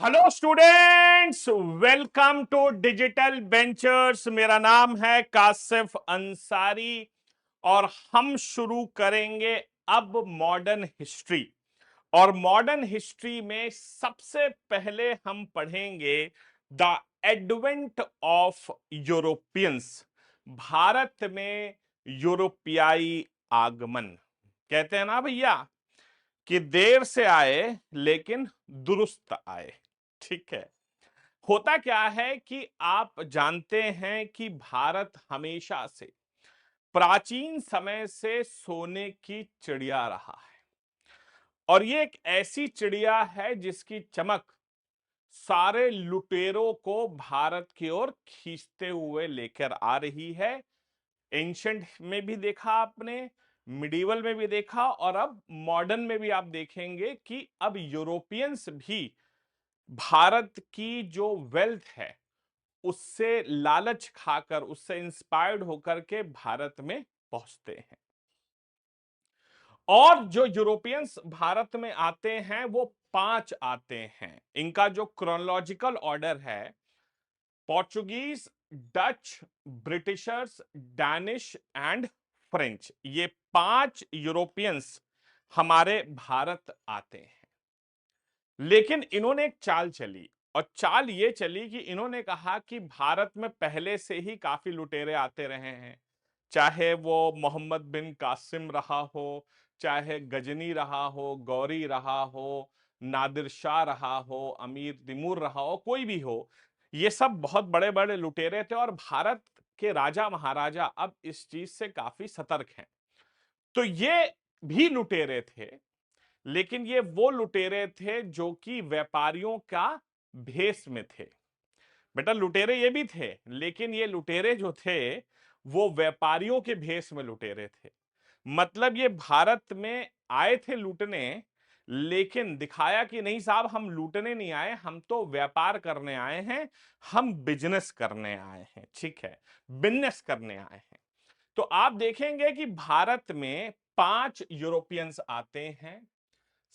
Hello students, welcome to Digital Ventures. मेरा नाम है कासिफ अंसारी और हम शुरू करेंगे अब मॉडर्न हिस्ट्री। और मॉडर्न हिस्ट्री में सबसे पहले हम पढ़ेंगे the advent of Europeans. Bharat में यूरोपियाई आगमन। कहते हैं ना भैया कि देर से आए लेकिन दुरुस्त आए। ठीक है। होता क्या है कि आप जानते हैं कि भारत हमेशा से प्राचीन समय से सोने की चिड़िया रहा है और ये एक ऐसी चिड़िया है जिसकी चमक सारे लुटेरों को भारत की ओर खींचते हुए लेकर आ रही है। एंशंट में भी देखा आपने, मिडिवल में भी देखा और अब मॉडर्न में भी आप देखेंगे कि अब यूरोपियंस भी भारत की जो वेल्थ है उससे लालच खाकर, उससे इंस्पायर्ड होकर के भारत में पहुंचते हैं। और जो यूरोपियंस भारत में आते हैं वो 5 आते हैं। इनका जो क्रोनोलॉजिकल ऑर्डर है, Portuguese, Dutch, Britishers, Danish and French, ये 5 यूरोपियंस हमारे भारत आते हैं। लेकिन इन्होंने एक चाल चली और चाल ये चली कि इन्होंने कहा कि भारत में पहले से ही काफी लुटेरे आते रहे हैं, चाहे वो मोहम्मद बिन कासिम रहा हो, चाहे गजनी रहा हो, गौरी रहा हो, नादिर शाह रहा हो, अमीर तिमूर रहा हो, कोई भी हो। ये सब बहुत बड़े बड़े लुटेरे थे और भारत के राजा महाराजा अब इस चीज से काफी सतर्क हैं। तो ये भी लुटेरे थे, लेकिन ये वो लुटेरे थे जो कि व्यापारियों का भेष में थे। बेटा, लुटेरे ये भी थे, लेकिन ये लुटेरे जो थे वो व्यापारियों के भेष में लुटेरे थे। मतलब ये भारत में आए थे लूटने, लेकिन दिखाया कि नहीं साहब, हम लूटने नहीं आए, हम तो व्यापार करने आए हैं, हम बिजनेस करने आए हैं। ठीक है, बिजनेस करने आए हैं। तो आप देखेंगे कि भारत में 5 यूरोपियंस आते हैं।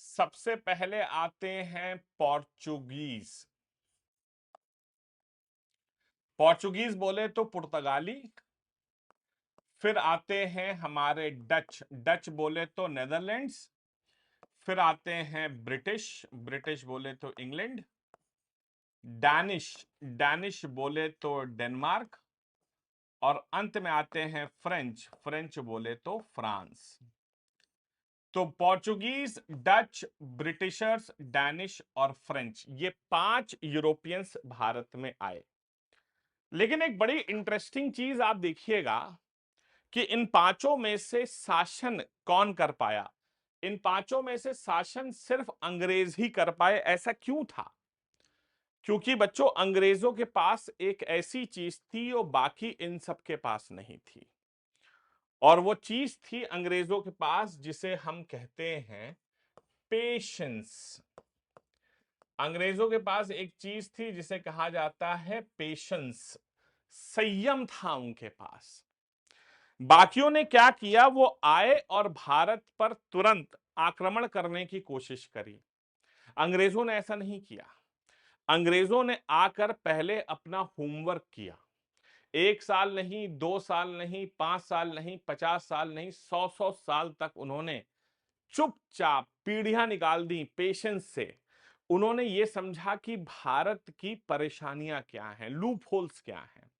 सबसे पहले आते हैं पोर्चुगीज। पोर्चुगीज बोले तो पुर्तगाली। फिर आते हैं हमारे डच, डच बोले तो नेदरलैंड्स। फिर आते हैं ब्रिटिश, ब्रिटिश बोले तो इंग्लैंड। डैनिश, डैनिश बोले तो डेनमार्क। और अंत में आते हैं फ्रेंच, फ्रेंच बोले तो फ्रांस। तो पोर्चुगीज, डच, ब्रिटिशर्स, डैनिश और फ्रेंच, ये 5 यूरोपियंस भारत में आए। लेकिन एक बड़ी इंटरेस्टिंग चीज आप देखिएगा कि इन पांचों में से शासन कौन कर पाया। इन पांचों में से शासन सिर्फ अंग्रेज ही कर पाए। ऐसा क्यों था? क्योंकि बच्चों, अंग्रेजों के पास एक ऐसी चीज थी जो बाकी इन सब के पास नहीं थी। और वो चीज थी अंग्रेजों के पास जिसे हम कहते हैं पेशेंस। अंग्रेजों के पास एक चीज थी जिसे कहा जाता है पेशेंस। संयम था उनके पास। बाकियों ने क्या किया, वो आए और भारत पर तुरंत आक्रमण करने की कोशिश करी। अंग्रेजों ने ऐसा नहीं किया। अंग्रेजों ने आकर पहले अपना होमवर्क किया। 1 साल नहीं, 2 साल नहीं, 5 साल नहीं, 50 साल नहीं, 100 100 साल तक उन्होंने चुपचाप पीढ़ियां निकाल दी पेशेंस से। उन्होंने ये समझा कि भारत की परेशानियां क्या हैं, लूप होल्स क्या हैं।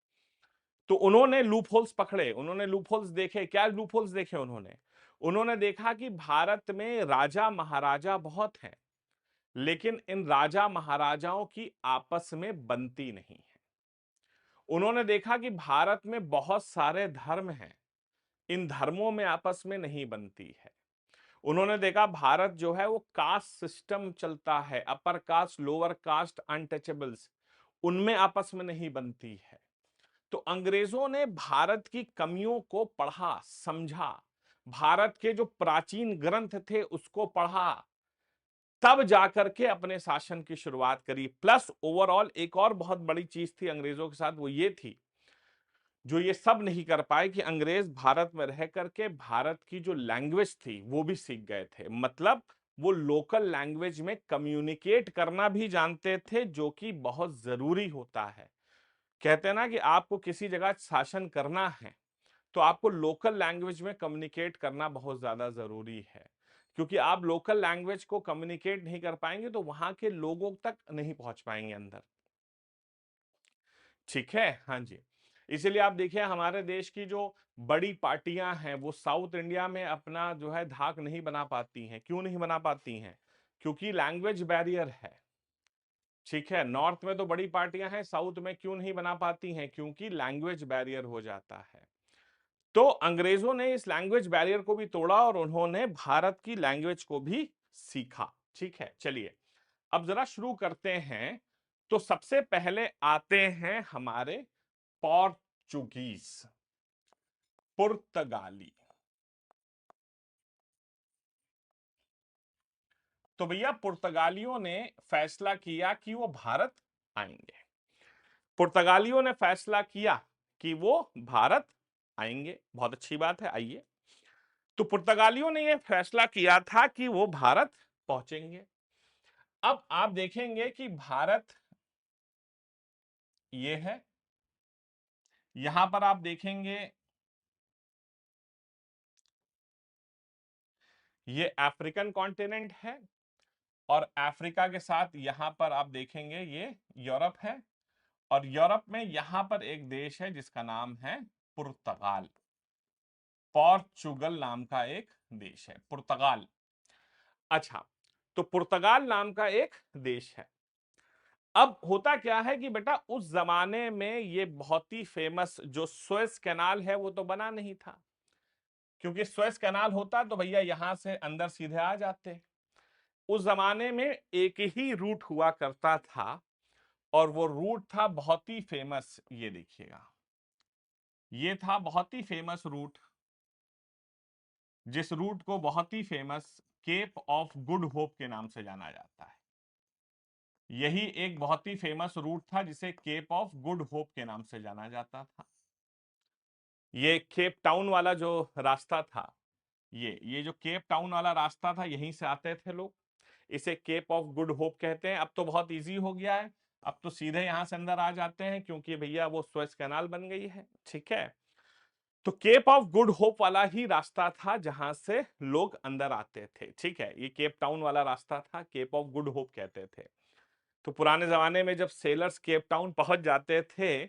तो उन्होंने लूप होल्स पकड़े, उन्होंने लूप होल्स देखे। क्या लूप होल्स देखे उन्होंने? उन्होंने देखा कि भारत में राजा महाराजा बहुत हैं, लेकिन इन राजा महाराजाओं की आपस में बनती नहीं है। उन्होंने देखा कि भारत में बहुत सारे धर्म हैं, इन धर्मों में आपस में नहीं बनती है। उन्होंने देखा भारत जो है वो कास्ट सिस्टम चलता है, upper caste, lower caste, untouchables, उनमें आपस में नहीं बनती है। तो अंग्रेजों ने भारत की कमियों को पढ़ा, समझा, भारत के जो प्राचीन ग्रंथ थे उसको पढ़ा, तब जाकर के अपने शासन की शुरुआत करी। प्लस ओवरऑल एक और बहुत बड़ी चीज थी अंग्रेजों के साथ, वो ये थी, जो ये सब नहीं कर पाए, कि अंग्रेज भारत में रह करके भारत की जो लैंग्वेज थी वो भी सीख गए थे। मतलब वो लोकल लैंग्वेज में कम्युनिकेट करना भी जानते थे, जो कि बहुत जरूरी होता है। कहते हैं ना कि आपको किसी जगह शासन करना है तो आपको लोकल लैंग्वेज में कम्युनिकेट करना बहुत ज्यादा जरूरी है, क्योंकि आप लोकल लैंग्वेज को कम्युनिकेट नहीं कर पाएंगे तो वहां के लोगों तक नहीं पहुंच पाएंगे अंदर। ठीक है, हाँ जी। इसीलिए आप देखिए हमारे देश की जो बड़ी पार्टियां हैं वो साउथ इंडिया में अपना जो है धाक नहीं बना पाती हैं। क्यों नहीं बना पाती हैं? क्योंकि लैंग्वेज बैरियर है। ठीक है, नॉर्थ में तो बड़ी पार्टियां हैं, साउथ में क्यों नहीं बना पाती हैं? क्योंकि लैंग्वेज बैरियर हो जाता है। तो अंग्रेजों ने इस लैंग्वेज बैरियर को भी तोड़ा और उन्होंने भारत की लैंग्वेज को भी सीखा। ठीक है, चलिए अब जरा शुरू करते हैं। तो सबसे पहले आते हैं हमारे पोर्चुगीज, पुर्तगाली। तो भैया पुर्तगालियों ने फैसला किया कि वो भारत आएंगे। पुर्तगालियों ने फैसला किया कि वो भारत आएंगे, बहुत अच्छी बात है, आइए। तो पुर्तगालियों ने यह फैसला किया था कि वो भारत पहुंचेंगे। अब आप देखेंगे कि भारत ये है, यहां पर आप देखेंगे ये अफ्रीकन कॉन्टिनेंट है, और अफ्रीका के साथ यहां पर आप देखेंगे ये यूरोप है, और यूरोप में यहां पर एक देश है जिसका नाम है पुर्तगाल। पोर्चुगल नाम का एक देश है पुर्तगाल। अच्छा, तो पुर्तगाल नाम का एक देश है। अब होता क्या है कि बेटा उस जमाने में ये बहुत ही फेमस जो सुएज कैनाल है वो तो बना नहीं था, क्योंकि सुएज कैनाल होता तो भैया यहां से अंदर सीधे आ जाते। उस जमाने में एक ही रूट हुआ करता था, और वो रूट था बहुत ही फेमस। ये देखिएगा, ये था बहुत ही फेमस रूट, जिस रूट को बहुत ही famous Cape of Good Hope के नाम से जाना जाता है। यही एक बहुत ही फेमस रूट था जिसे केप ऑफ गुड होप के नाम से जाना जाता था। ये केप टाउन वाला जो रास्ता था, ये जो केप टाउन वाला रास्ता था, यहीं से आते थे लोग। इसे केप ऑफ गुड होप कहते हैं। अब तो बहुत इजी हो गया है, अब तो सीधे यहां से अंदर आ जाते हैं, क्योंकि भैया वो सुएज कैनाल बन गई है। ठीक है, तो केप ऑफ गुड होप वाला ही रास्ता था जहां से लोग अंदर आते थे। ठीक है, ये केप टाउन वाला रास्ता था, केप ऑफ गुड होप कहते थे। तो पुराने जमाने में जब सेलर्स केप टाउन पहुंच जाते थे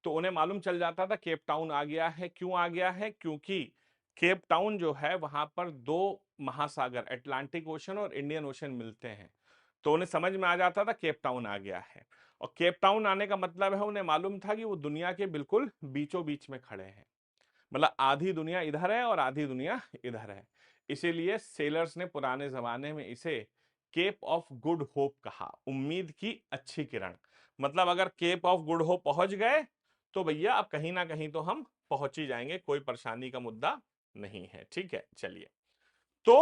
तो उन्हें मालूम चल जाता था केप टाउन आ गया है। क्यों आ गया है? क्योंकि केप टाउन जो है वहां पर दो महासागर, अटलांटिक ओशन और इंडियन ओशन मिलते हैं। तो उन्हें समझ में आ जाता था केप टाउन आ गया है। और केप टाउन आने का मतलब है उन्हें मालूम था कि वो दुनिया के बिल्कुल बीचों बीच में खड़े हैं। मतलब आधी दुनिया इधर है और आधी दुनिया इधर है। इसीलिए सेलर्स ने पुराने जमाने में इसे केप ऑफ गुड होप कहा, उम्मीद की अच्छी किरण। मतलब अगर केप ऑफ गुड होप पहुंच गए तो भैया अब कहीं ना कहीं तो हम पहुंच ही जाएंगे, कोई परेशानी का मुद्दा नहीं है। ठीक है, चलिए। तो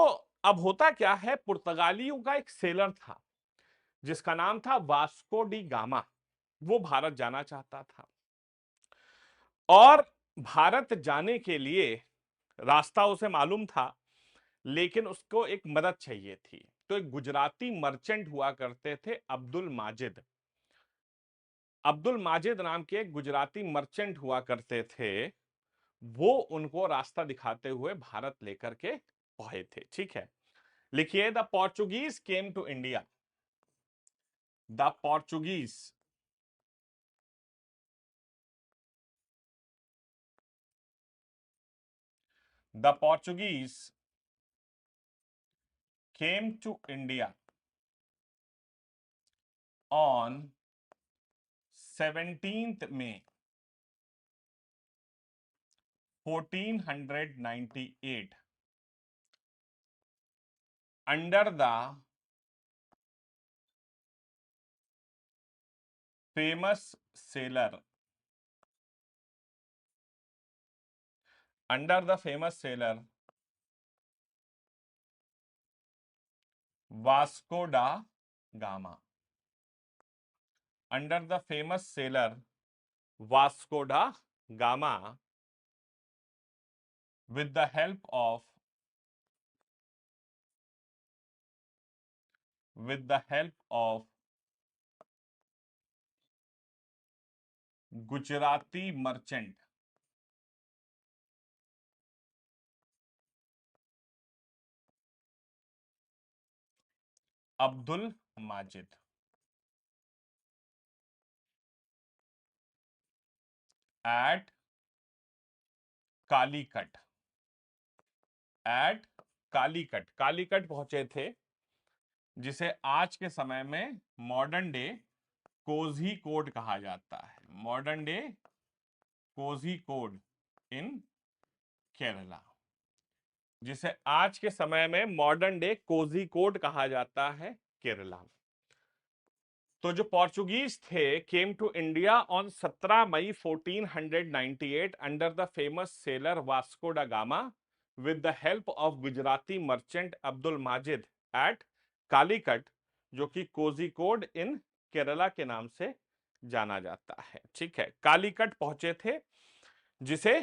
अब होता क्या है, पुर्तगालियों का एक सेलर था जिसका नाम था वास्को डी गामा। वो भारत जाना चाहता था, और भारत जाने के लिए रास्ता उसे मालूम था, लेकिन उसको एक मदद चाहिए थी। तो एक गुजराती मर्चेंट हुआ करते थे, अब्दुल माजिद। अब्दुल माजिद नाम के एक गुजराती मर्चेंट हुआ करते थे, वो उनको रास्ता दिखाते हुए भारत लेकर के पहुंचे थे। ठीक है, लिखिए, the Portuguese came to India. The Portuguese the Portuguese came to India on 17th May 1498 under the famous sailor under the famous sailor Vasco da Gama, under the famous sailor Vasco da Gama, with the help of with the help of Gujarati merchant Abdul Majid at Calicut at Calicut Calicut पहुंचे थे, जिसे आज के समय में modern day Kozhikode कहा जाता है। मॉडर्न डे कोझीकोड इन केरला, जिसे आज के समय में मॉडर्न डे कोझीकोड कहा जाता है केरला। तो जो पोर्चुगीज थे came to India on 17 May 1498 under the famous sailor Vasco da Gama with the help of Gujarati merchant Abdul Majid at Calicut, जो कि कोझीकोड इन केरला के नाम से जाना जाता है। ठीक है, कालीकट पहुंचे थे, जिसे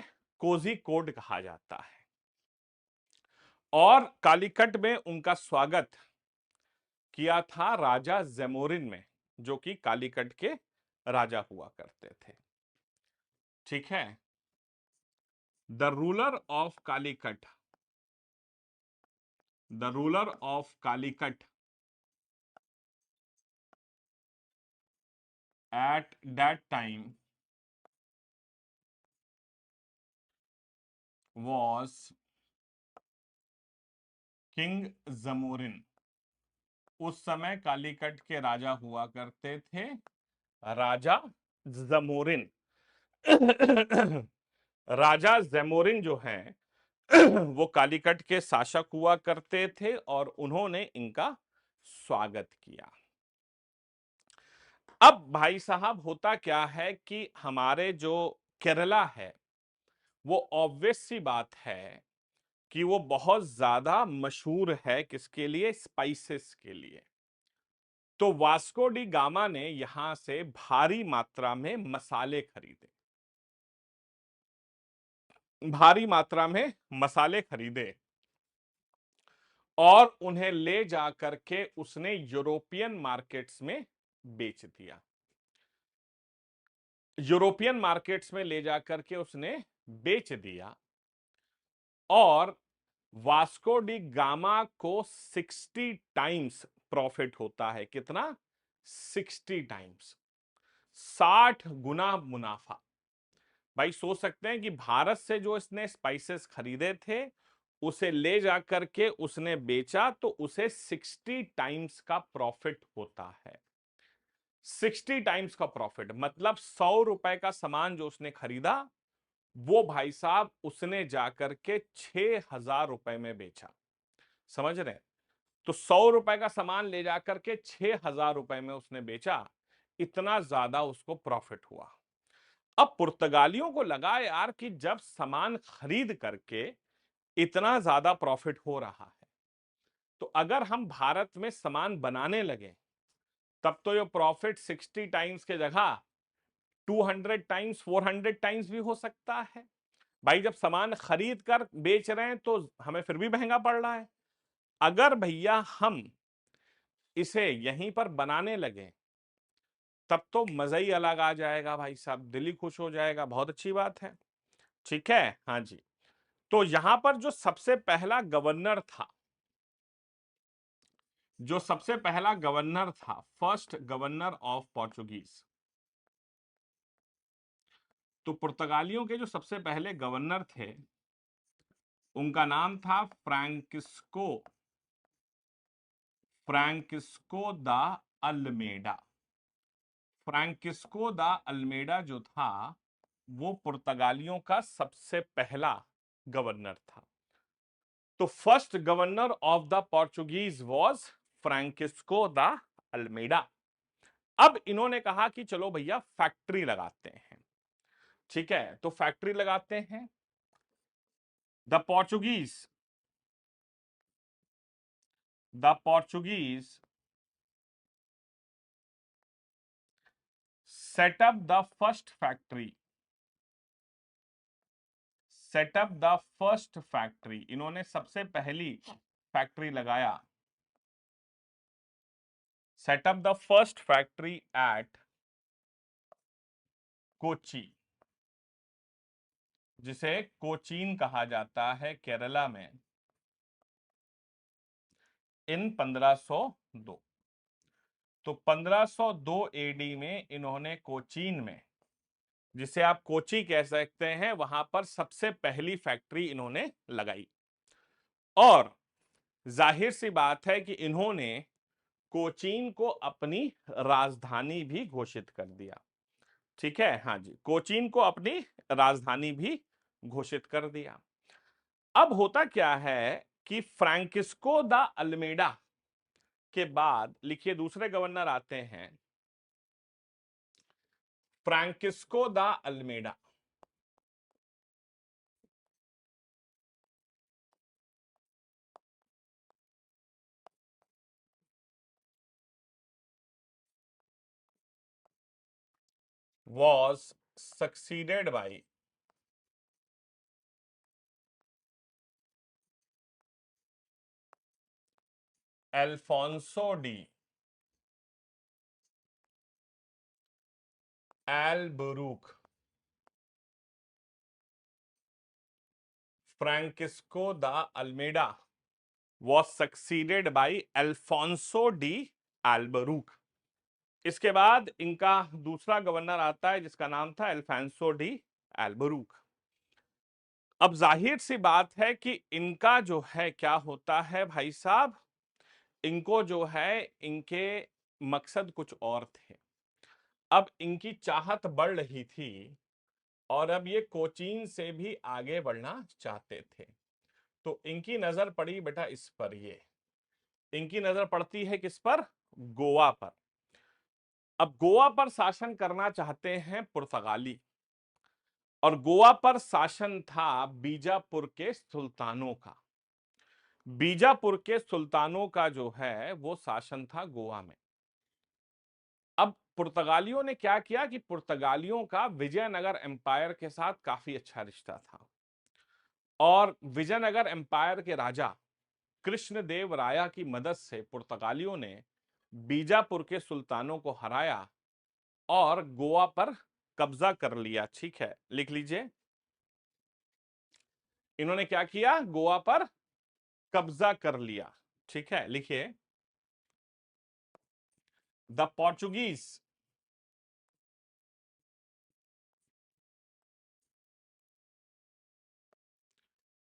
कोझीकोड कहा जाता है। और कालीकट में उनका स्वागत किया था राजा जैमोरिन में, जो कि कालीकट के राजा हुआ करते थे। ठीक है, the ruler of Calicut, the ruler of Calicut at that time was king Zamorin. उस समय कालीकट के राजा हुआ करते थे राजा जमोरिन। राजा जैमोरिन जो हैं वो कालीकट के शासक हुआ करते थे और उन्होंने इनका स्वागत किया। अब भाई साहब होता क्या है कि हमारे जो केरला है वो ऑब्वियस सी बात है कि वो बहुत ज्यादा मशहूर है किसके लिए? स्पाइसेस के लिए। तो वास्को डी गामा ने यहां से भारी मात्रा में मसाले खरीदे, भारी मात्रा में मसाले खरीदे और उन्हें ले जाकर के उसने यूरोपियन मार्केट्स में बेच दिया। यूरोपियन मार्केट्स में ले जाकर के उसने बेच दिया और वास्को डी गामा को 60 टाइम्स प्रॉफिट होता है। कितना? 60 टाइम्स, 60 गुना मुनाफा। भाई सोच सकते हैं कि भारत से जो इसने स्पाइसेस खरीदे थे उसे ले जाकर के उसने बेचा तो उसे 60 टाइम्स का प्रॉफिट होता है। 60 टाइम्स का प्रॉफिट मतलब 100 रुपए का सामान जो उसने खरीदा वो भाई साहब उसने जाकर के 6,000 रुपए में बेचा। समझ रहे हैं? तो 100 रुपए का सामान ले जाकर के 6,000 रुपए में उसने बेचा, इतना ज्यादा उसको प्रॉफिट हुआ। अब पुर्तगालियों को लगा यार कि जब सामान खरीद करके इतना ज्यादा प्रॉफिट हो रहा है तो अगर हम भारत में सामान बनाने लगे तब तो ये प्रॉफिट 60 टाइम्स के जगह 200 टाइम्स 400 टाइम्स भी हो सकता है। भाई जब सामान खरीद कर बेच रहे हैं तो हमें फिर भी महंगा पड़ रहा है। अगर भैया हम इसे यहीं पर बनाने लगे तब तो मजा ही अलग आ जाएगा भाई साहब, दिल ही खुश हो जाएगा। बहुत अच्छी बात है। ठीक है, हाँ जी। तो यहां पर जो सबसे पहला गवर्नर था, जो सबसे पहला गवर्नर था, फर्स्ट गवर्नर ऑफ पोर्चुगीज, तो पुर्तगालियों के जो सबसे पहले गवर्नर थे उनका नाम था फ्रैंकिस्को, फ्रैंकिस्को दा अल्मेडा। फ्रैंकिस्को दा अल्मेडा जो था वो पुर्तगालियों का सबसे पहला गवर्नर था। तो first governor of the Portuguese was Francisco da Almeida. अब इन्होंने कहा कि चलो भैया फैक्ट्री लगाते हैं। ठीक है, तो फैक्ट्री लगाते हैं। The Portuguese, the Portuguese setup the first factory, setup the first factory, इन्होंने सबसे पहली फैक्ट्री लगाया set up the first factory eight Kochi, जिसे कोचीन कहा जाता है केरला में, इन 1502। तो 1502 एडी में इन्होंने कोचीन में, जिसे आप कोची कह सकते हैं, वहां पर सबसे पहली फैक्ट्री इन्होंने लगाई। और जाहिर सी बात है कि इन्होंने कोचीन को अपनी राजधानी भी घोषित कर दिया। ठीक है, हाँ जी, कोचीन को अपनी राजधानी भी घोषित कर दिया। अब होता क्या है कि फ्रांसिस्को द अल्मेडा के बाद, लिखिए, दूसरे गवर्नर आते हैं, Francisco de Almeida. was succeeded by Alfonso D. Albuquerque. Francisco da Almeida was succeeded by Alfonso D. Albuquerque. इसके बाद इनका दूसरा गवर्नर आता है जिसका नाम था अल्फांसो डी एल्बुरुक। अब जाहिर सी बात है कि इनका जो है क्या होता है भाई साहब, इनको जो है इनके मकसद कुछ और थे। अब इनकी चाहत बढ़ रही थी और अब ये कोचीन से भी आगे बढ़ना चाहते थे। तो इनकी नजर पड़ी बेटा इस पर, ये इनकी नजर पड़ती है किस पर? गोवा पर। अब गोवा पर शासन करना चाहते हैं पुर्तगाली, और गोवा पर शासन था बीजापुर के सुल्तानों का। बीजापुर के सुल्तानों का जो है वो शासन था गोवा में। अब पुर्तगालियों ने क्या किया कि पुर्तगालियों का विजयनगर एम्पायर के साथ काफी अच्छा रिश्ता था, और विजयनगर एम्पायर के राजा कृष्णदेव राया की मदद से पुर्तगालियों ने बीजापुर के सुल्तानों को हराया और गोवा पर कब्जा कर लिया। ठीक है, लिख लीजिए, इन्होंने क्या किया? गोवा पर कब्जा कर लिया। ठीक है, लिखिए, the Portuguese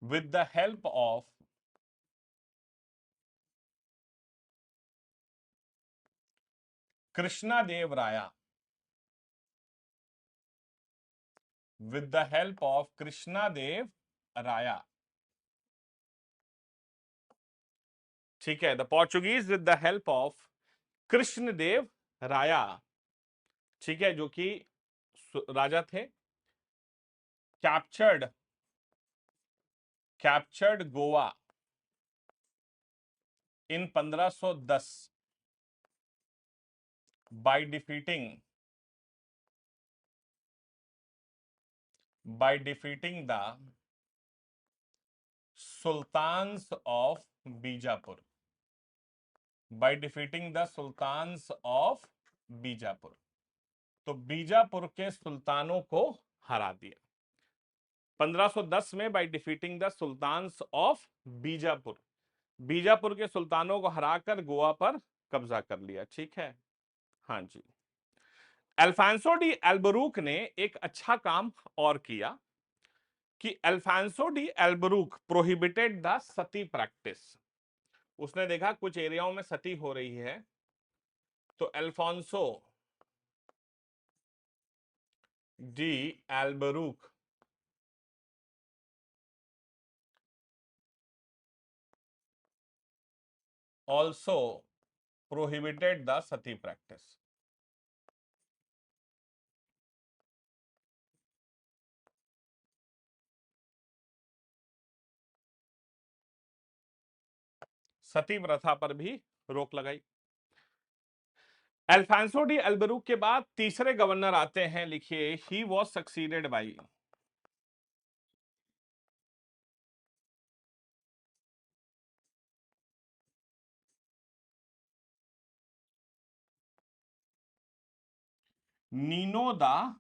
with the help of Krishna Dev Raya, with the help of Krishna Dev Raya, ठीक है, the Portuguese with the help of Krishna Dev Raya, ठीक है, जो कि राजा थे, captured captured Goa in 1510 by defeating the sultans of Bijapur, by defeating the sultans of Bijapur. तो बीजापुर के सुल्तानों को हरा दिया 1510 में, by defeating the sultans of Bijapur. Bijapur के सुल्तानों को हराकर गोवा पर कब्जा कर लिया। ठीक है, हाँ जी। अल्फांसो डी एल्बरूक ने एक अच्छा काम और किया कि Alfonso de Albuquerque prohibited the sati practice. उसने देखा कुछ एरियाओं में सती हो रही है, तो Alfonso de Albuquerque also prohibited the sati practice। Sati प्रथा पर भी रोक लगाई। अल्फांसो डी एल्बरूक के बाद तीसरे गवर्नर आते हैं, लिखिए, he was succeeded by Nino दा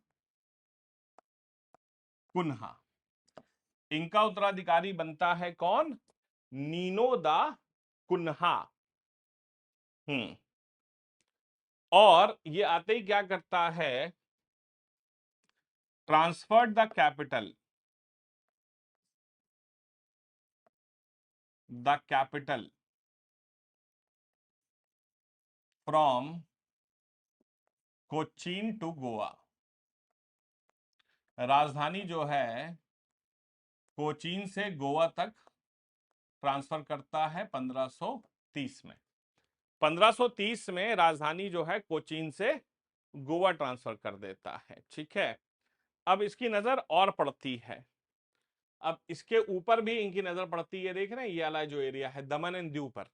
कुन्हा। इनका उत्तराधिकारी बनता है कौन? नीनो दा कुन्हा। हम्म। और ये आते ही क्या करता है? Transferred the capital from Cochin to Goa. राजधानी जो है कोचीन से गोवा तक ट्रांसफर करता है 1530 में। 1530 में राजधानी जो है कोचीन से गोवा ट्रांसफर कर देता है। ठीक है, अब इसकी नजर और पड़ती है। अब इसके ऊपर भी इनकी नजर पड़ती है। देख रहे हैं ये वाला जो एरिया है दमन एंड दीव पर,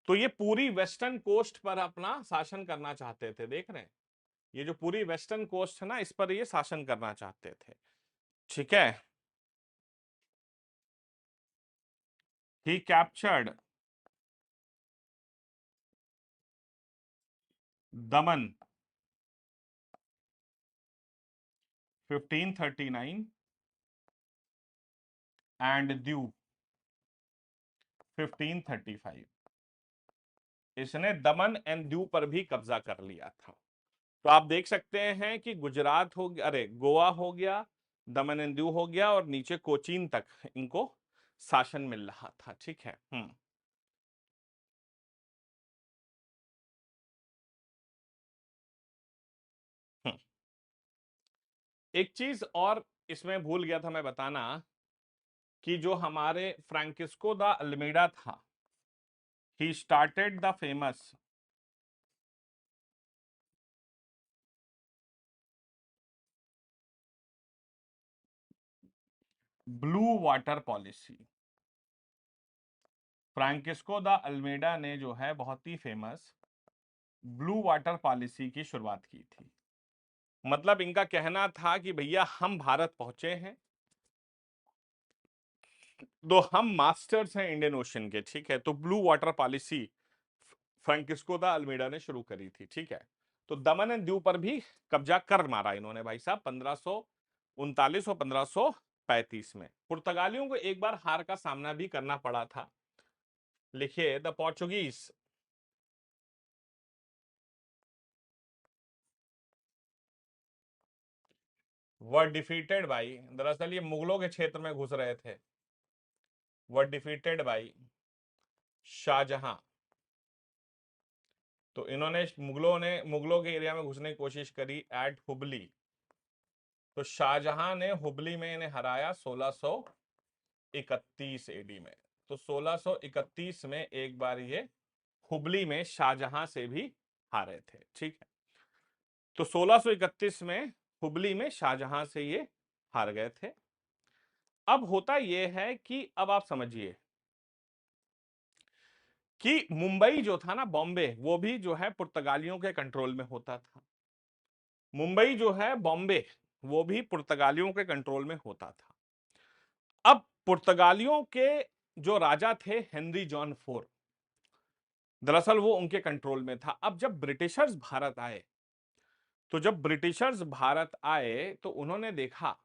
तो ये पूरी वेस्टर्न कोस्ट पर अपना शासन करना चाहते थे। देख रहे हैं ये जो पूरी वेस्टर्न कोस्ट है ना, इस पर ये शासन करना चाहते थे। ठीक है, ही कैप्चर्ड दमन 1539 एंड दीव 1535। इसने दमन एंड दीव पर भी कब्जा कर लिया था। तो आप देख सकते हैं कि गुजरात हो गया, अरे गोवा हो गया, दमन एंड दीव हो गया, और नीचे कोचीन तक इनको शासन मिल रहा था। ठीक है। हम्म। एक चीज और इसमें भूल गया था मैं बताना, कि जो हमारे फ्रांकिस्को द अल्मीडा था, he started the famous blue water policy. Francisco de Almeida ने जो है बहुत ही फेमस ब्लू वाटर पॉलिसी की शुरुआत की थी। मतलब इनका कहना था कि भैया हम भारत पहुंचे हैं, तो हम मास्टर्स हैं इंडियन ओशन के। ठीक है, तो blue water policy Francisco de Almeida ने शुरू करी थी। ठीक है, तो दमन एंड दीव पर भी कब्जा कर मारा इन्होंने भाई साहब 1539 और 1535 में। पुर्तगालियों को एक बार हार का सामना भी करना पड़ा था। लिखिए, the Portuguese were defeated by, दरअसल ये मुगलों के क्षेत्र में घुस रहे थे, वर डिफीटेड बाई शाहजहां। तो इन्होंने मुगलों के एरिया में घुसने की कोशिश करी एट हुबली। तो शाहजहां ने हुबली में इन्हें हराया 1631 एडी में। तो 1631 में एक बार ये हुबली में शाहजहां से भी हारे थे। ठीक है, तो 1631 में हुबली में शाहजहां से ये हार गए थे। अब होता यह है कि अब आप समझिए कि मुंबई जो था ना, बॉम्बे, वो भी जो है पुर्तगालियों के कंट्रोल में होता था। मुंबई जो है, बॉम्बे, वो भी पुर्तगालियों के कंट्रोल में होता था। अब पुर्तगालियों के जो राजा थे हेनरी जॉन फोर, दरअसल वो उनके कंट्रोल में था। अब जब ब्रिटिशर्स भारत आए, तो जब ब्रिटिशर्स भारत आए तो उन्होंने देखा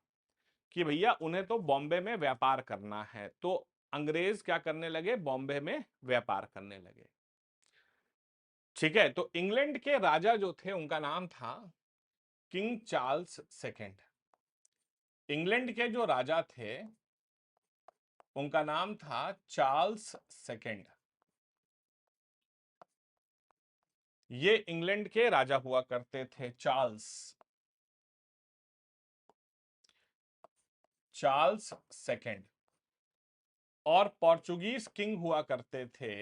कि भैया उन्हें तो बॉम्बे में व्यापार करना है, तो अंग्रेज क्या करने लगे? बॉम्बे में व्यापार करने लगे। ठीक है, तो इंग्लैंड के राजा जो थे उनका नाम था किंग चार्ल्स सेकेंड। इंग्लैंड के जो राजा थे उनका नाम था चार्ल्स सेकेंड। ये इंग्लैंड के राजा हुआ करते थे, चार्ल्स चार्ल्स सेकेंड। और पोर्चुगीज किंग हुआ करते थे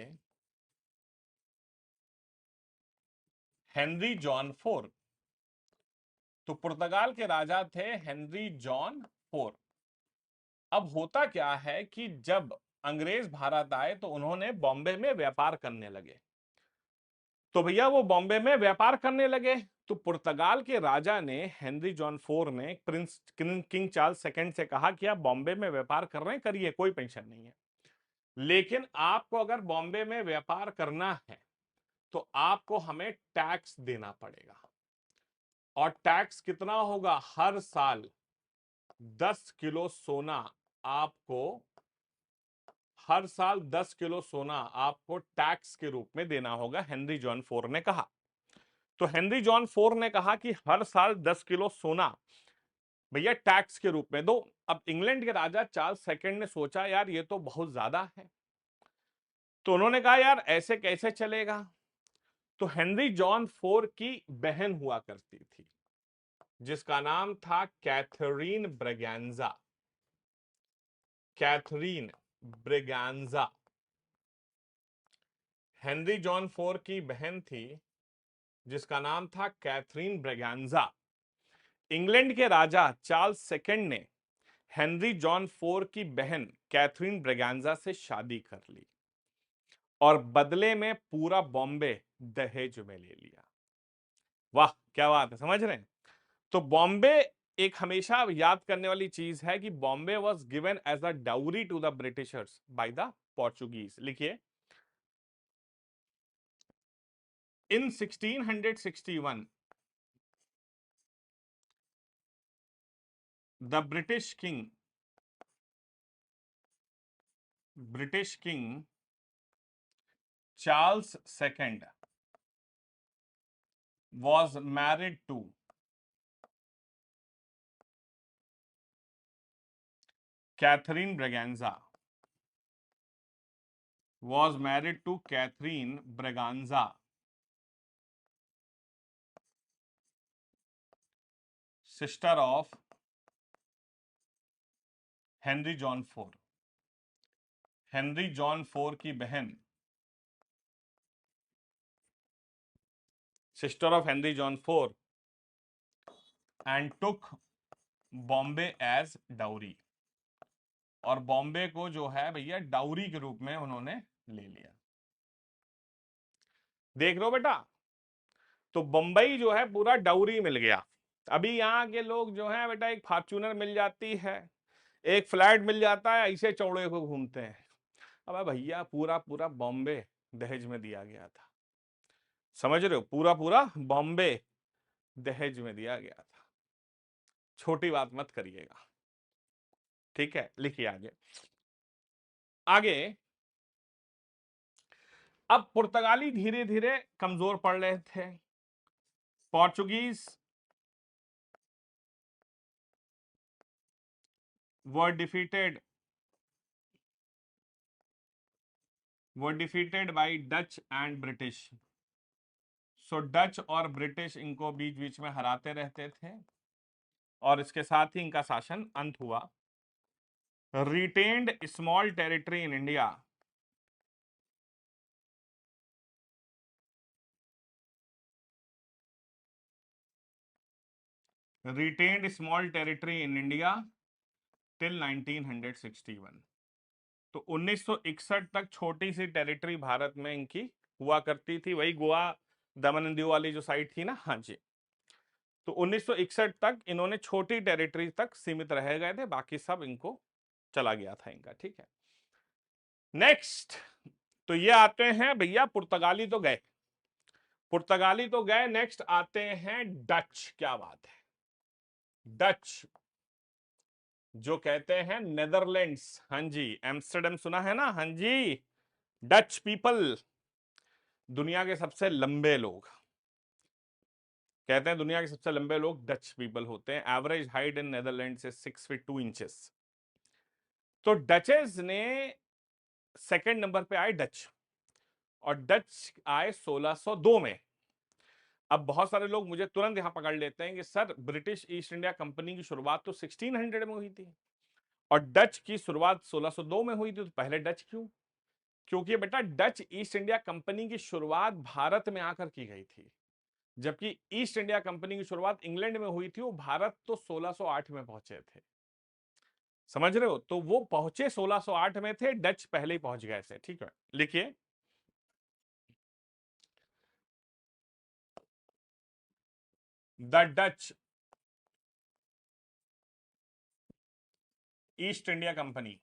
हेनरी जॉन फोर। तो पुर्तगाल के राजा थे हेनरी जॉन फोर। अब होता क्या है कि जब अंग्रेज भारत आए तो उन्होंने बॉम्बे में व्यापार करने लगे। तो भैया वो बॉम्बे में व्यापार करने लगे, तो पुर्तगाल के राजा ने, हेनरी जॉन फोर ने, प्रिंस किंग चार्ल्स सेकंड से कहा कि आप बॉम्बे में व्यापार कर रहे हैं, करिए, कोई टेंशन नहीं है, लेकिन आपको अगर बॉम्बे में व्यापार करना है तो आपको हमें टैक्स देना पड़ेगा। और टैक्स कितना होगा? हर साल 10 किलो सोना आपको, हर साल 10 किलो सोना आपको टैक्स के रूप में देना होगा, हेनरी जॉन फोर ने कहा। तो हेनरी जॉन फोर ने कहा कि हर साल 10 किलो सोना भैया टैक्स के रूप में दो। अब इंग्लैंड के राजा चार्ल्स सेकंड ने सोचा यार ये तो बहुत ज्यादा है, तो उन्होंने कहा यार ऐसे कैसे चलेगा। तो हेनरी जॉन फोर की बहन हुआ करती थी जिसका नाम था Catherine Braganza. Catherine Braganza Henry John four की बहन थी जिसका नाम था कैथरीन ब्रेगेंजा। इंग्लैंड के राजा चार्ल्स सेकंड ने हेनरी जॉन फोर की बहन कैथरीन ब्रेगेंजा से शादी कर ली और बदले में पूरा बॉम्बे दहेज में ले लिया। वाह क्या बात है, समझ रहे हैं? तो बॉम्बे एक हमेशा याद करने वाली चीज है कि Bombay was given as a dowry to the Britishers by the Portuguese. लिखिए, in 1661 the British king Charles second was married to Catherine Braganza, was married to Catherine Braganza, sister of Henry John four. Henry John four की बहन, sister of Henry John four, and took Bombay as dowry, और बॉम्बे को जो है भैया dowry के रूप में उन्होंने ले लिया। देख लो बेटा, तो बंबई जो है पूरा डाउरी मिल गया। अभी यहाँ के लोग जो है बेटा, एक फॉर्च्यूनर मिल जाती है, एक फ्लैट मिल जाता है, ऐसे चौड़े को घूमते हैं। अब भैया पूरा पूरा बॉम्बे दहेज में दिया गया था, समझ रहे हो? पूरा पूरा बॉम्बे दहेज में दिया गया था। छोटी बात मत करिएगा, ठीक है? लिखिए आगे। आगे अब पुर्तगाली धीरे धीरे कमजोर पड़ रहे थे। Portuguese were defeated by Dutch and British. So Dutch और ब्रिटिश इनको बीच बीच में हराते रहते थे और इसके साथ ही इनका शासन अंत हुआ। Retained small territory in India, retained small territory in India till 1961। तो 1961 तक छोटी सी टेरिटरी भारत में इनकी हुआ करती थी, वही गोवा दमन एंड दीव वाली जो साइट थी ना, हाँ जी। तो 1961 तक इन्होंने छोटी टेरिटरी तक सीमित रह गए थे, बाकी सब इनको चला गया था इनका, ठीक है? नेक्स्ट, तो ये आते हैं भैया, पुर्तगाली तो गए, पुर्तगाली तो गए, नेक्स्ट आते हैं डच। क्या बात है, डच जो कहते हैं नेदरलैंड्स, हाँ जी, एम्स्टरडम सुना है ना, हाँ जी। डच पीपल दुनिया के सबसे लंबे लोग, कहते हैं दुनिया के सबसे लंबे लोग डच पीपल होते हैं। एवरेज हाइट इन नेदरलैंड से 6 फीट 2 इंचेस। तो डचेस ने सेकंड नंबर पे आए डच, और डच आए 1602 में। अब बहुत सारे लोग मुझे तुरंत यहां पकड़ लेते हैं कि sir British east India company की शुरुआत तो 1600 में हुई थी और डच की शुरुआत 1602 में हुई थी, तो पहले डच क्यों? क्योंकि बेटा डच ईस्ट इंडिया कंपनी की शुरुआत भारत में आकर की गई थी, जबकि ईस्ट इंडिया कंपनी की शुरुआत इंग्लैंड में हुई थी। वो भारत तो 1608 में पहुंचे थे, समझ रहे हो? तो वो पहुंचे 1608 में थे, डच पहले ही पहुंच गए थे, ठीक है? लिखिए, the Dutch east India company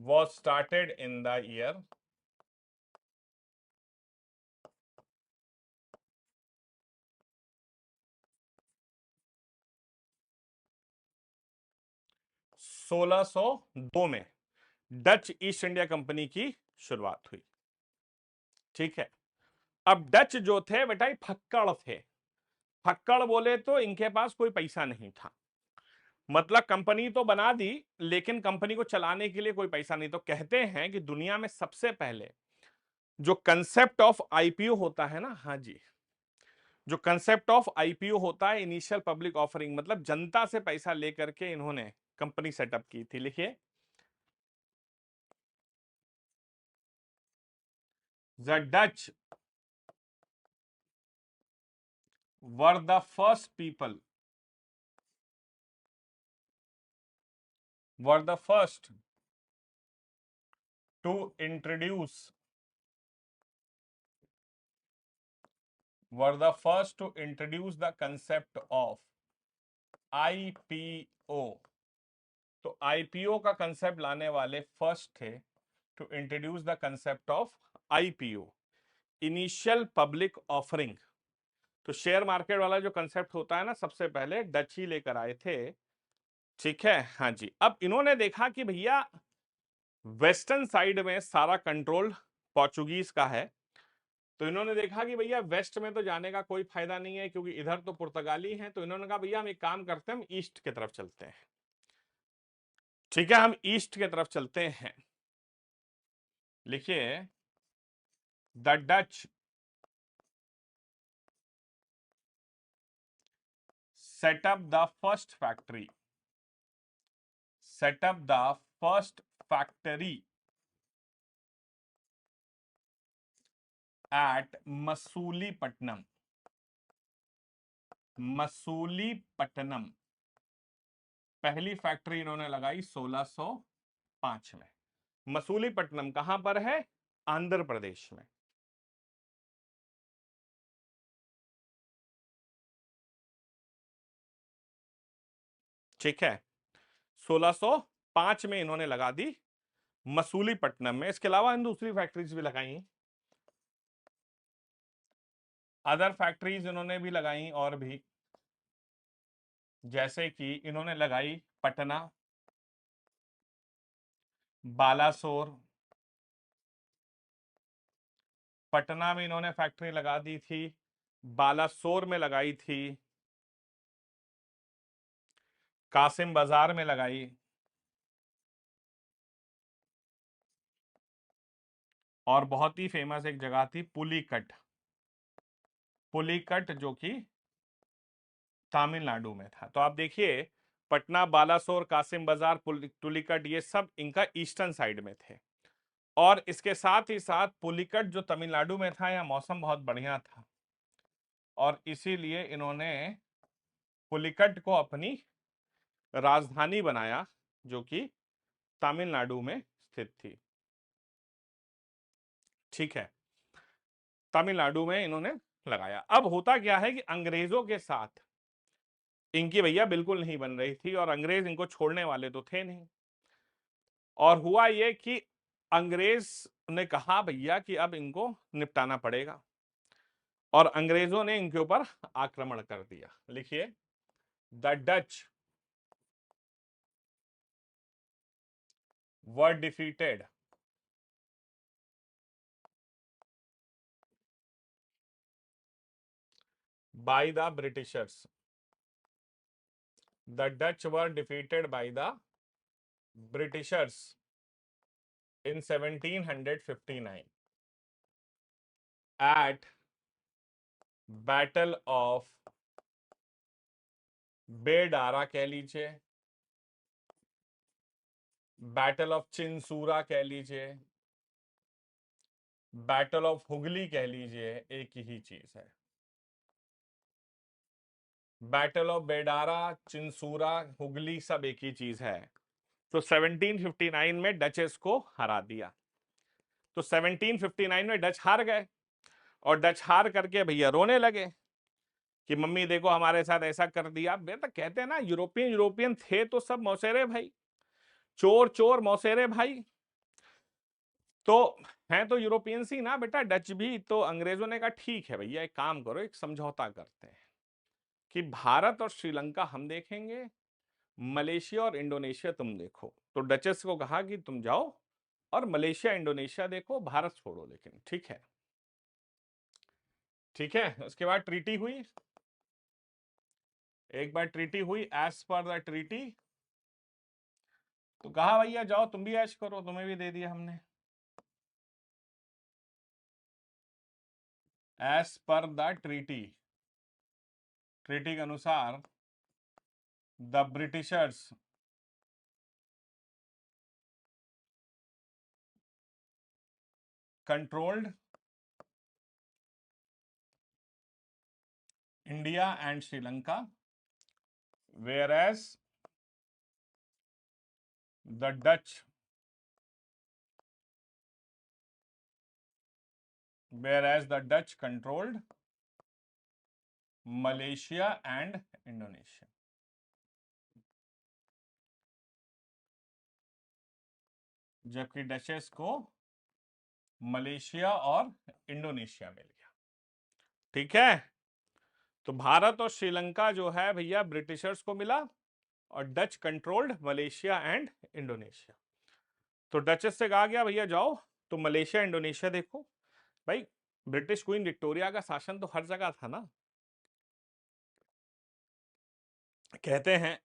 was started in the year 1602 में डच ईस्ट इंडिया कंपनी की शुरुआत हुई। ठीक है। अब डच जो थे बेटा ये फक्कड़ थे। फक्कड़ बोले तो इनके पास कोई पैसा नहीं था, मतलब कंपनी तो बना दी लेकिन कंपनी को चलाने के लिए कोई पैसा नहीं। तो कहते हैं कि दुनिया में सबसे पहले जो कंसेप्ट ऑफ आईपीओ होता है ना, हाँ जी, जो कंसेप्ट ऑफ आईपीओ होता है इनिशियल पब्लिक ऑफरिंग, मतलब जनता से पैसा लेकर के इन्होंने कंपनी सेटअप की थी। लिखिए, the Dutch were the first people were the first to introduce the concept of IPO. तो आईपीओ का कंसेप्ट लाने वाले फर्स्ट थे to introduce the concept of IPO, initial public offering. तो शेयर मार्केट वाला जो कंसेप्ट होता है ना, सबसे पहले डच ही लेकर आए थे। ठीक है, हाँ जी। अब इन्होंने देखा कि भैया वेस्टर्न साइड में सारा कंट्रोल पोर्चुगीज का है, तो इन्होंने देखा कि भैया वेस्ट में तो जाने का कोई फायदा नहीं है क्योंकि इधर तो पुर्तगाली हैं। तो इन्होंने कहा भैया हम एक काम करते हैं, हम ईस्ट की तरफ चलते हैं। ठीक है, हम ईस्ट की तरफ चलते हैं। लिखिए, the Dutch set up the first factory at Masulipatnam. पहली फैक्ट्री इन्होंने लगाई 1605 में। मसूलीपट्टनम कहां पर है? आंध्र प्रदेश में। ठीक है, 1605 में इन्होंने लगा दी मसूलीपट्टनम में। इसके अलावा इन दूसरी फैक्ट्रीज भी लगाई, अदर फैक्ट्रीज इन्होंने भी लगाई और भी, जैसे कि इन्होंने लगाई पटना, बालासोर। पटना में इन्होंने फैक्ट्री लगा दी थी, बालासोर में लगाई थी, कासिम बाजार में लगाई, और बहुत ही फेमस एक जगह थी पुलिकट। पुलिकट जो कि तमिलनाडु में था। तो आप देखिए, पटना, बालासोर, कासिम बाजार, पुलिकट, ये सब इनका ईस्टर्न साइड में थे। और इसके साथ ही साथ पुलिकट जो तमिलनाडु में था, यहाँ मौसम बहुत बढ़िया था और इसीलिए इन्होंने पुलिकट को अपनी राजधानी बनाया जो कि तमिलनाडु में स्थित थी। ठीक है, तमिलनाडु में इन्होंने लगाया। अब होता क्या है कि अंग्रेजों के साथ इनकी भैया बिल्कुल नहीं बन रही थी और अंग्रेज इनको छोड़ने वाले तो थे नहीं। और हुआ ये कि अंग्रेज ने कहा भैया कि अब इनको निपटाना पड़ेगा, और अंग्रेजों ने इनके ऊपर आक्रमण कर दिया। लिखिए, the Dutch were defeated by the Britishers. The Dutch were defeated by the Britishers in 1759 at Battle of बेडारा कह लीजिए, बैटल ऑफ चिंसूरा कह लीजिए, बैटल ऑफ हुगली कह लीजिए, एक ही चीज है। बैटल ऑफ बेडारा, चिंसूरा, हुगली सब एक ही चीज है। तो 1759 में डचेस को हरा दिया। तो 1759 में डच हार गए और डच हार करके भैया रोने लगे कि मम्मी देखो हमारे साथ ऐसा कर दिया। बेटा कहते हैं ना, यूरोपियन यूरोपियन थे तो सब मौसेरे भाई, चोर चोर मौसेरे भाई। तो हैं तो यूरोपियंस ही ना बेटा, डच भी। तो अंग्रेजों ने कहा ठीक है भैया, एक काम करो, एक समझौता करते हैं कि भारत और श्रीलंका हम देखेंगे, मलेशिया और इंडोनेशिया तुम देखो। तो डचेस को कहा कि तुम जाओ और मलेशिया इंडोनेशिया देखो, भारत छोड़ो। लेकिन ठीक है, ठीक है। उसके बाद ट्रीटी हुई, एक बार ट्रीटी हुई, एज पर द ट्रीटी। तो कहा भैया जाओ तुम भी ऐश करो, तुम्हें भी दे दिया हमने। As per the treaty, treaty के अनुसार the Britishers controlled India and Sri Lanka, whereas the Dutch controlled Malaysia and Indonesia. जबकि डचेस को मलेशिया और इंडोनेशिया मिल गया। ठीक है। तो भारत और श्रीलंका जो है भैया ब्रिटिशर्स को मिला, और Dutch controlled Malaysia and Indonesia. तो डचेस से कहा गया भैया जाओ तो मलेशिया इंडोनेशिया देखो। भाई ब्रिटिश क्वीन विक्टोरिया का शासन तो हर जगह था ना। कहते हैं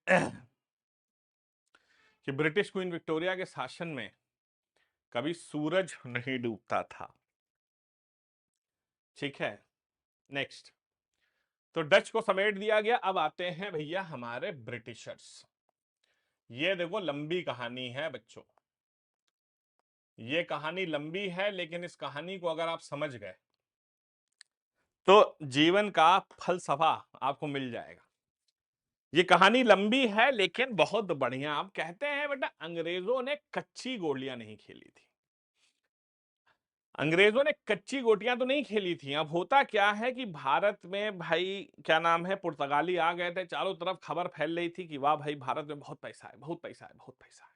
कि ब्रिटिश क्वीन विक्टोरिया के शासन में कभी सूरज नहीं डूबता था। ठीक है, नेक्स्ट। तो डच को समेट दिया गया। अब आते हैं भैया हमारे ब्रिटिशर्स। ये देखो लंबी कहानी है बच्चों, ये कहानी लंबी है, लेकिन इस कहानी को अगर आप समझ गए तो जीवन का फलसफा आपको मिल जाएगा। ये कहानी लंबी है लेकिन बहुत बढ़िया। आप कहते हैं बेटा अंग्रेजों ने कच्ची गोलियां नहीं खेली थी। अंग्रेजों ने कच्ची गोटियां तो नहीं खेली थी। अब होता क्या है कि भारत में भाई क्या नाम है, पुर्तगाली आ गए थे, चारों तरफ खबर फैल रही थी कि वाह भाई भारत में बहुत पैसा है, बहुत पैसा है, बहुत पैसा है।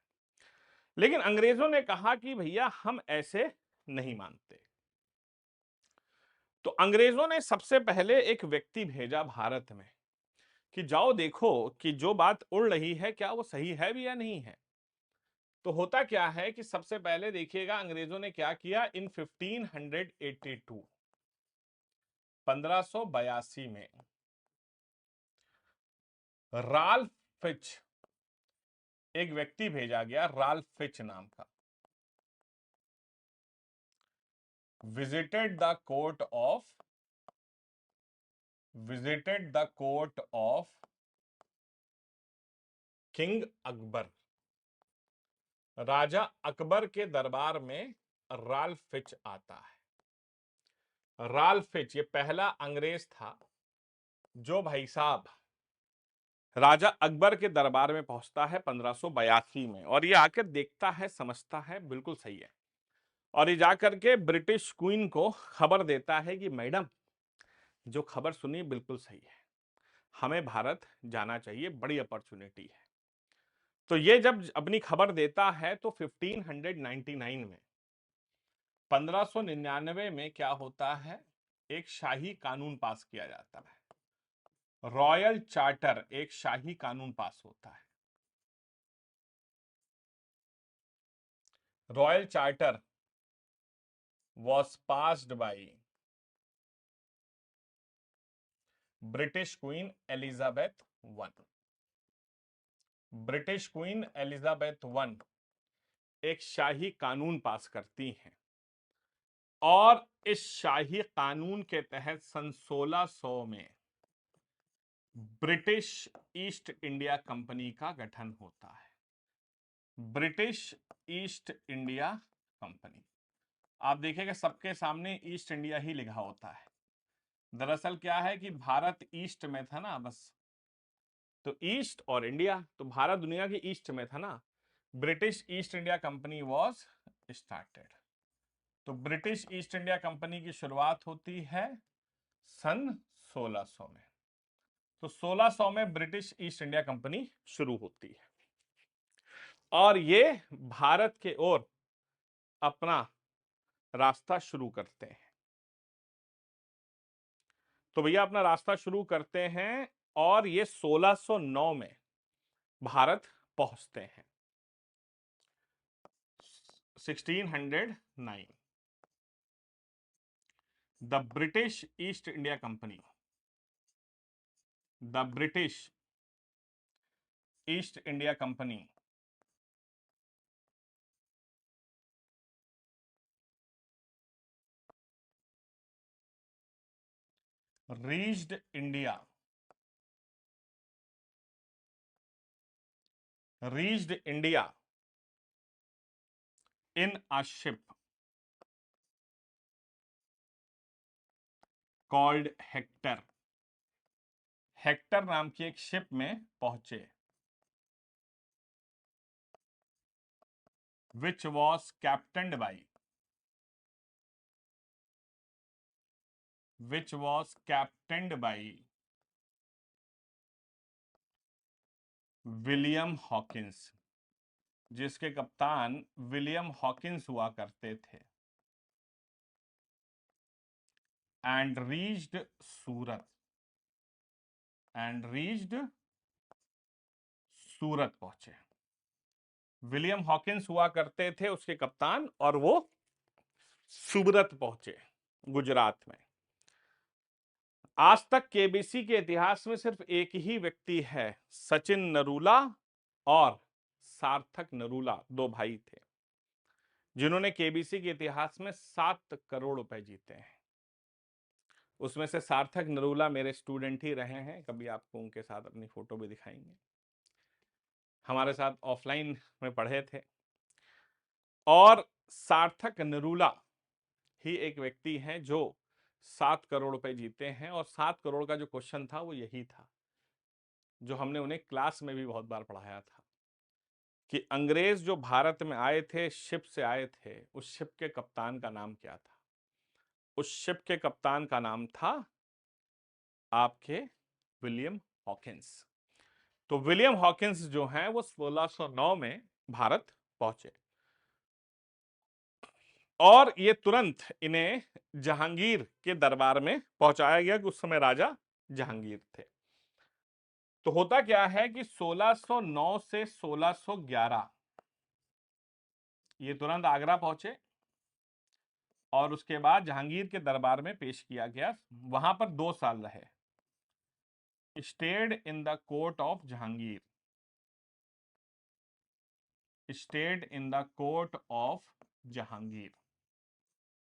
लेकिन अंग्रेजों ने कहा कि भैया हम ऐसे नहीं मानते। तो अंग्रेजों ने सबसे पहले एक व्यक्ति भेजा भारत में कि जाओ देखो कि जो बात उड़ रही है क्या वो सही है भी या नहीं है। तो होता क्या है कि सबसे पहले देखिएगा अंग्रेजों ने क्या किया इन 1582, 1582 में राल्फ फिच, एक व्यक्ति भेजा गया राल्फ फिच नाम का, visited the court of king Akbar. राजा अकबर के दरबार में राल्फ फिच आता है। राल्फ फिच ये पहला अंग्रेज था जो भाई साहब राजा अकबर के दरबार में पहुंचता है 1582 में, और ये आकर देखता है, समझता है बिल्कुल सही है, और ये जाकर के ब्रिटिश क्वीन को खबर देता है कि मैडम जो खबर सुनी बिल्कुल सही है, हमें भारत जाना चाहिए, बड़ी अपॉर्चुनिटी है। तो ये जब अपनी खबर देता है तो 1599 में, 1599 में क्या होता है, एक शाही कानून पास किया जाता है, रॉयल चार्टर, एक शाही कानून पास होता है। Royal charter was passed by British queen Elizabeth one. British queen Elizabeth one एक शाही कानून पास करती हैं, और इस शाही कानून के तहत सन 1600 में ब्रिटिश ईस्ट इंडिया कंपनी का गठन होता है। ब्रिटिश ईस्ट इंडिया कंपनी, आप देखिएगा सबके सामने ईस्ट इंडिया ही लिखा होता है। दरअसल क्या है कि भारत ईस्ट में था ना, बस तो ईस्ट और इंडिया, तो भारत दुनिया के ईस्ट में था ना। British east India Company was started. तो ब्रिटिश ईस्ट इंडिया कंपनी की शुरुआत होती है सन 1600 में। तो 1600 में ब्रिटिश ईस्ट इंडिया कंपनी शुरू होती है, और ये भारत के ओर अपना रास्ता शुरू करते हैं। तो भैया अपना रास्ता शुरू करते हैं और ये 1609 में भारत पहुंचते हैं। 1609 the British east India company, the British east India company reached India, reached India in a ship called Hector, Hector नाम की एक शिप में पहुंचे, which was captained by, which was captained by William Hawkins, जिसके कप्तान William Hawkins हुआ करते थे, and reached Surat, and reached Surat पहुंचे। विलियम हॉकिंस हुआ करते थे उसके कप्तान, और वो सूरत पहुंचे गुजरात में। आज तक केबीसी के इतिहास में सिर्फ एक ही व्यक्ति है, सचिन नरूला और सार्थक नरूला, दो भाई थे जिन्होंने केबीसी के इतिहास में 7 करोड़ रुपए जीते हैं। उसमें से सार्थक नरूला मेरे स्टूडेंट ही रहे हैं, कभी आपको उनके साथ अपनी फोटो भी दिखाएंगे, हमारे साथ ऑफलाइन में पढ़े थे। और सार्थक नरूला ही एक व्यक्ति हैं जो 7 करोड़ रुपए जीते हैं, और 7 करोड़ का जो क्वेश्चन था वो यही था जो हमने उन्हें क्लास में भी बहुत बार पढ़ाया था, कि अंग्रेज जो भारत में आए थे, शिप से आए थे, उस शिप के कप्तान का नाम क्या था? उस शिप के कप्तान का नाम था आपके विलियम हॉकिंस। तो विलियम हॉकिंस जो हैं वो 1609 में भारत पहुंचे, और ये तुरंत इन्हें जहांगीर के दरबार में पहुंचाया गया कि उस समय राजा जहांगीर थे। तो होता क्या है कि 1609 से 1611 ये तुरंत आगरा पहुंचे, और उसके बाद जहांगीर के दरबार में पेश किया गया। वहां पर 2 साल रहे, stayed in the court of Jahangir, stayed in the court of Jahangir,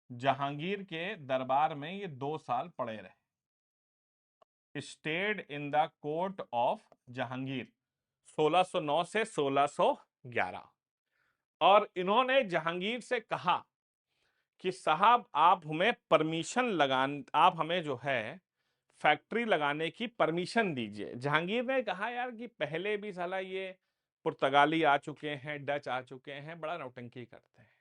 Jahangir के दरबार में ये 2 साल पड़े रहे, stayed in the court of Jahangir 1609 से 1611। और इन्होंने जहांगीर से कहा कि साहब आप हमें परमिशन लगान, आप हमें जो है फैक्ट्री लगाने की परमिशन दीजिए। जहांगीर ने कहा यार कि पहले भी साला ये पुर्तगाली आ चुके हैं, डच आ चुके हैं, बड़ा नौटंकी करते हैं।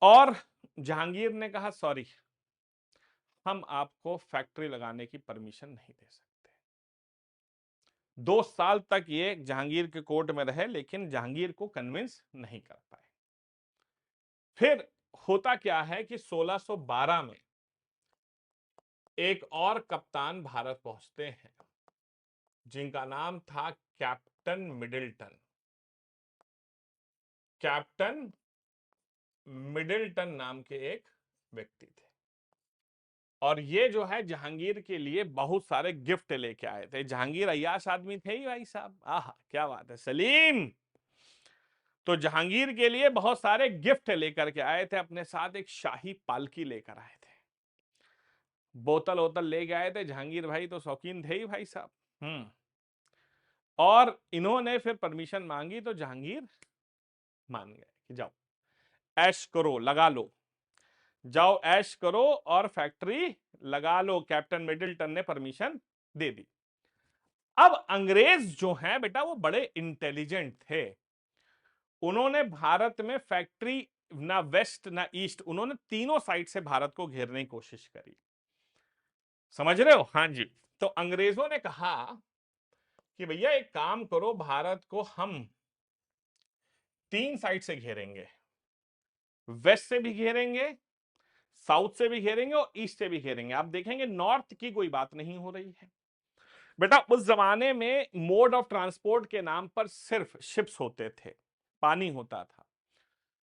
और जहांगीर ने कहा सॉरी, हम आपको फैक्ट्री लगाने की परमिशन नहीं दे सकते। 2 साल तक ये जहांगीर के कोर्ट में रहे, लेकिन जहांगीर को कन्विंस नहीं कर पाए। फिर होता क्या है कि 1612 में एक और कप्तान भारत पहुंचते हैं, जिनका नाम था कैप्टन मिडिल्टन। कैप्टन मिडिल्टन नाम के एक व्यक्ति थे, और ये जो है जहांगीर के लिए बहुत सारे गिफ्ट लेके आए थे। जहांगीर अय्याश आदमी थे ही भाई साहब, आहा क्या बात है सलीम। तो जहांगीर के लिए बहुत सारे गिफ्ट लेकर के आए थे, अपने साथ एक शाही पालकी लेकर आए थे, बोतल वोतल लेके आए थे। जहांगीर भाई तो शौकीन थे ही भाई साहब। और इन्होंने फिर परमिशन मांगी तो जहांगीर मान गए कि जाओ ऐश करो, लगा लो, जाओ ऐश करो और फैक्ट्री लगा लो। कैप्टन मिडिल्टन ने परमिशन दे दी। अब अंग्रेज जो हैं बेटा वो बड़े इंटेलिजेंट थे, उन्होंने भारत में फैक्ट्री ना वेस्ट ना ईस्ट, उन्होंने तीनों साइड से भारत को घेरने की कोशिश करी। समझ रहे हो? हाँ जी। तो अंग्रेजों ने कहा कि भैया एक काम करो, भारत को हम 3 साइड से घेरेंगे, वेस्ट से भी घेरेंगे, साउथ से भी घेरेंगे और ईस्ट से भी घेरेंगे। आप देखेंगे नॉर्थ की कोई बात नहीं हो रही है। बेटा उस जमाने में मोड ऑफ ट्रांसपोर्ट के नाम पर सिर्फ शिप्स होते थे, पानी होता था।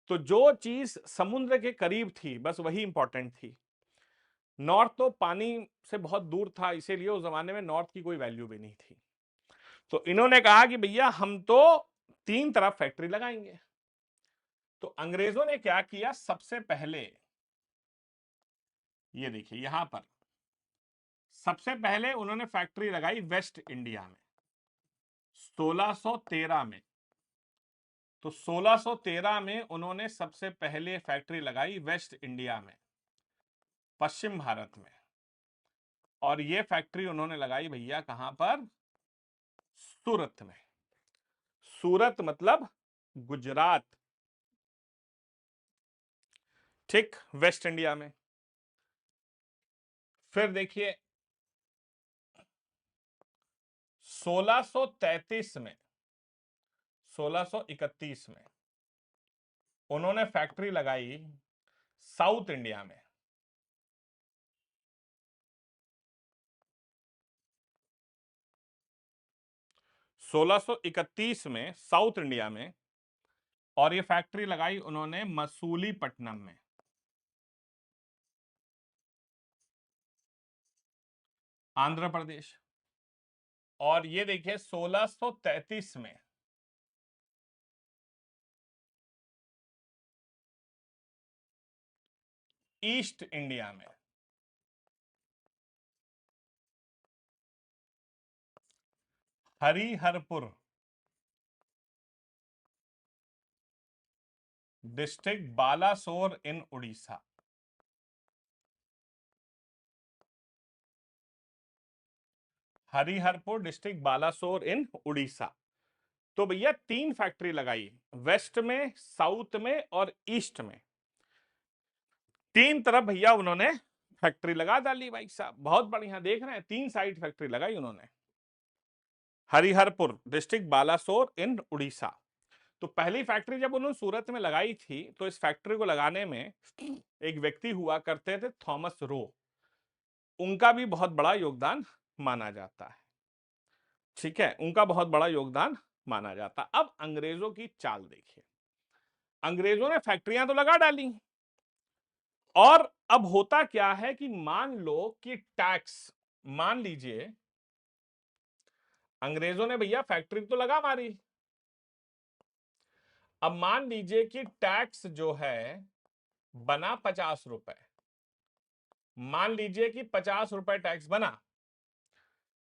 तो जो चीज समुद्र के करीब थी बस वही इंपॉर्टेंट थी। नॉर्थ तो पानी से बहुत दूर था, इसीलिए उस जमाने में नॉर्थ की कोई वैल्यू भी नहीं थी। तो इन्होंने कहा कि भैया हम तो तीन तरफ फैक्ट्री लगाएंगे। तो अंग्रेजों ने क्या किया, सबसे पहले ये देखिए यहां पर सबसे पहले उन्होंने फैक्ट्री लगाई वेस्ट इंडिया में 1613 में। तो 1613 में उन्होंने सबसे पहले फैक्ट्री लगाई वेस्ट इंडिया में, पश्चिम भारत में। और ये फैक्ट्री उन्होंने लगाई भैया कहां पर, सूरत में। सूरत मतलब गुजरात, ठीक, वेस्ट इंडिया में। फिर देखिए 1633 में, 1631 में उन्होंने फैक्ट्री लगाई साउथ इंडिया में। 1631 में साउथ इंडिया में। और ये फैक्ट्री लगाई उन्होंने मसूलीपट्टनम में, आंध्र प्रदेश। और ये देखिए 1633 में ईस्ट इंडिया में, हरिहरपुर डिस्ट्रिक्ट बालासोर इन उड़ीसा। हरिहरपुर डिस्ट्रिक्ट बालासोर इन उड़ीसा। तो भैया तीन फैक्ट्री लगाई, वेस्ट में, साउथ में और ईस्ट में। तीन तरफ भैया उन्होंने फैक्ट्री लगा डाली भाई साहब, बहुत बढ़िया। देख रहे हैं, तीन साइड फैक्ट्री लगाई उन्होंने। हरिहरपुर डिस्ट्रिक्ट बालासोर इन उड़ीसा। तो पहली फैक्ट्री जब उन्होंने सूरत में लगाई थी तो इस फैक्ट्री को लगाने में एक व्यक्ति हुआ करते थे, थॉमस रो। उनका भी बहुत बड़ा योगदान माना जाता है, ठीक है, उनका बहुत बड़ा योगदान माना जाता। अब अंग्रेजों की चाल देखिए, अंग्रेजों ने फैक्ट्रियां तो लगा डाली, और अब होता क्या है कि मान लो कि टैक्स, मान लीजिए अंग्रेजों ने भैया फैक्ट्री तो लगा मारी, अब मान लीजिए कि टैक्स जो है बना 50 रुपए, मान लीजिए कि 50 रुपए टैक्स बना।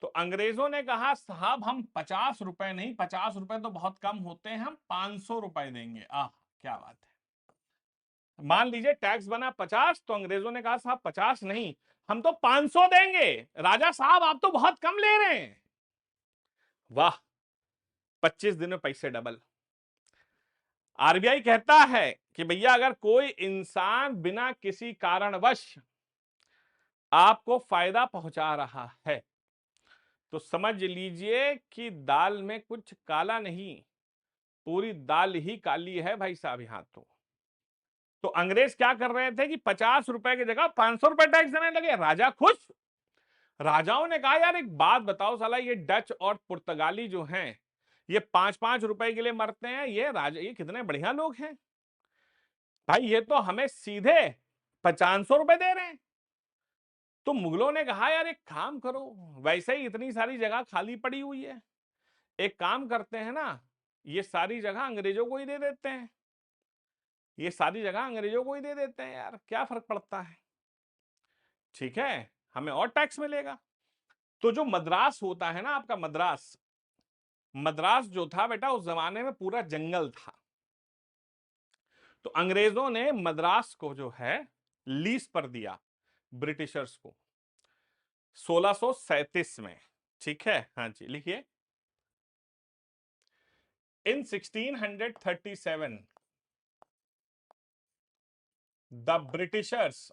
तो अंग्रेजों ने कहा साहब हम 50 रुपए नहीं, 50 रुपए तो बहुत कम होते हैं, हम 500 रुपए देंगे। आह क्या बात है। मान लीजिए टैक्स बना 50, तो अंग्रेजों ने कहा साहब 50 नहीं, हम तो 500 देंगे। राजा साहब आप तो बहुत कम ले रहे हैं। वाह, 25 दिन में पैसे डबल। आरबीआई कहता है कि भैया अगर कोई इंसान बिना किसी कारणवश आपको फायदा पहुंचा रहा है तो समझ लीजिए कि दाल में कुछ काला नहीं, पूरी दाल ही काली है भाई साहब यहां तो अंग्रेज क्या कर रहे थे कि 50 रुपए की जगह 500 रुपए टैक्स देने लगे। राजा खुश। राजाओं ने कहा यार एक बात बताओ, साला ये डच और पुर्तगाली जो हैं ये 5-5 रुपए के लिए मरते हैं, ये राजा ये कितने बढ़िया लोग हैं भाई, ये तो हमें सीधे 500 रुपए दे रहे हैं। तो मुगलों ने कहा यार एक काम करो, वैसे ही इतनी सारी जगह खाली पड़ी हुई है, एक काम करते हैं ना, ये सारी जगह अंग्रेजों को ही दे देते हैं, ये सारी जगह अंग्रेजों को ही दे देते हैं यार, क्या फर्क पड़ता है, ठीक है, हमें और टैक्स मिलेगा। तो जो मद्रास होता है ना आपका, मद्रास, मद्रास जो था बेटा उस जमाने में पूरा जंगल था। तो अंग्रेजों ने मद्रास को जो है लीज पर दिया ब्रिटिशर्स को 1637 में, ठीक है, हाँ जी लिखिए। इन 1637 the Britishers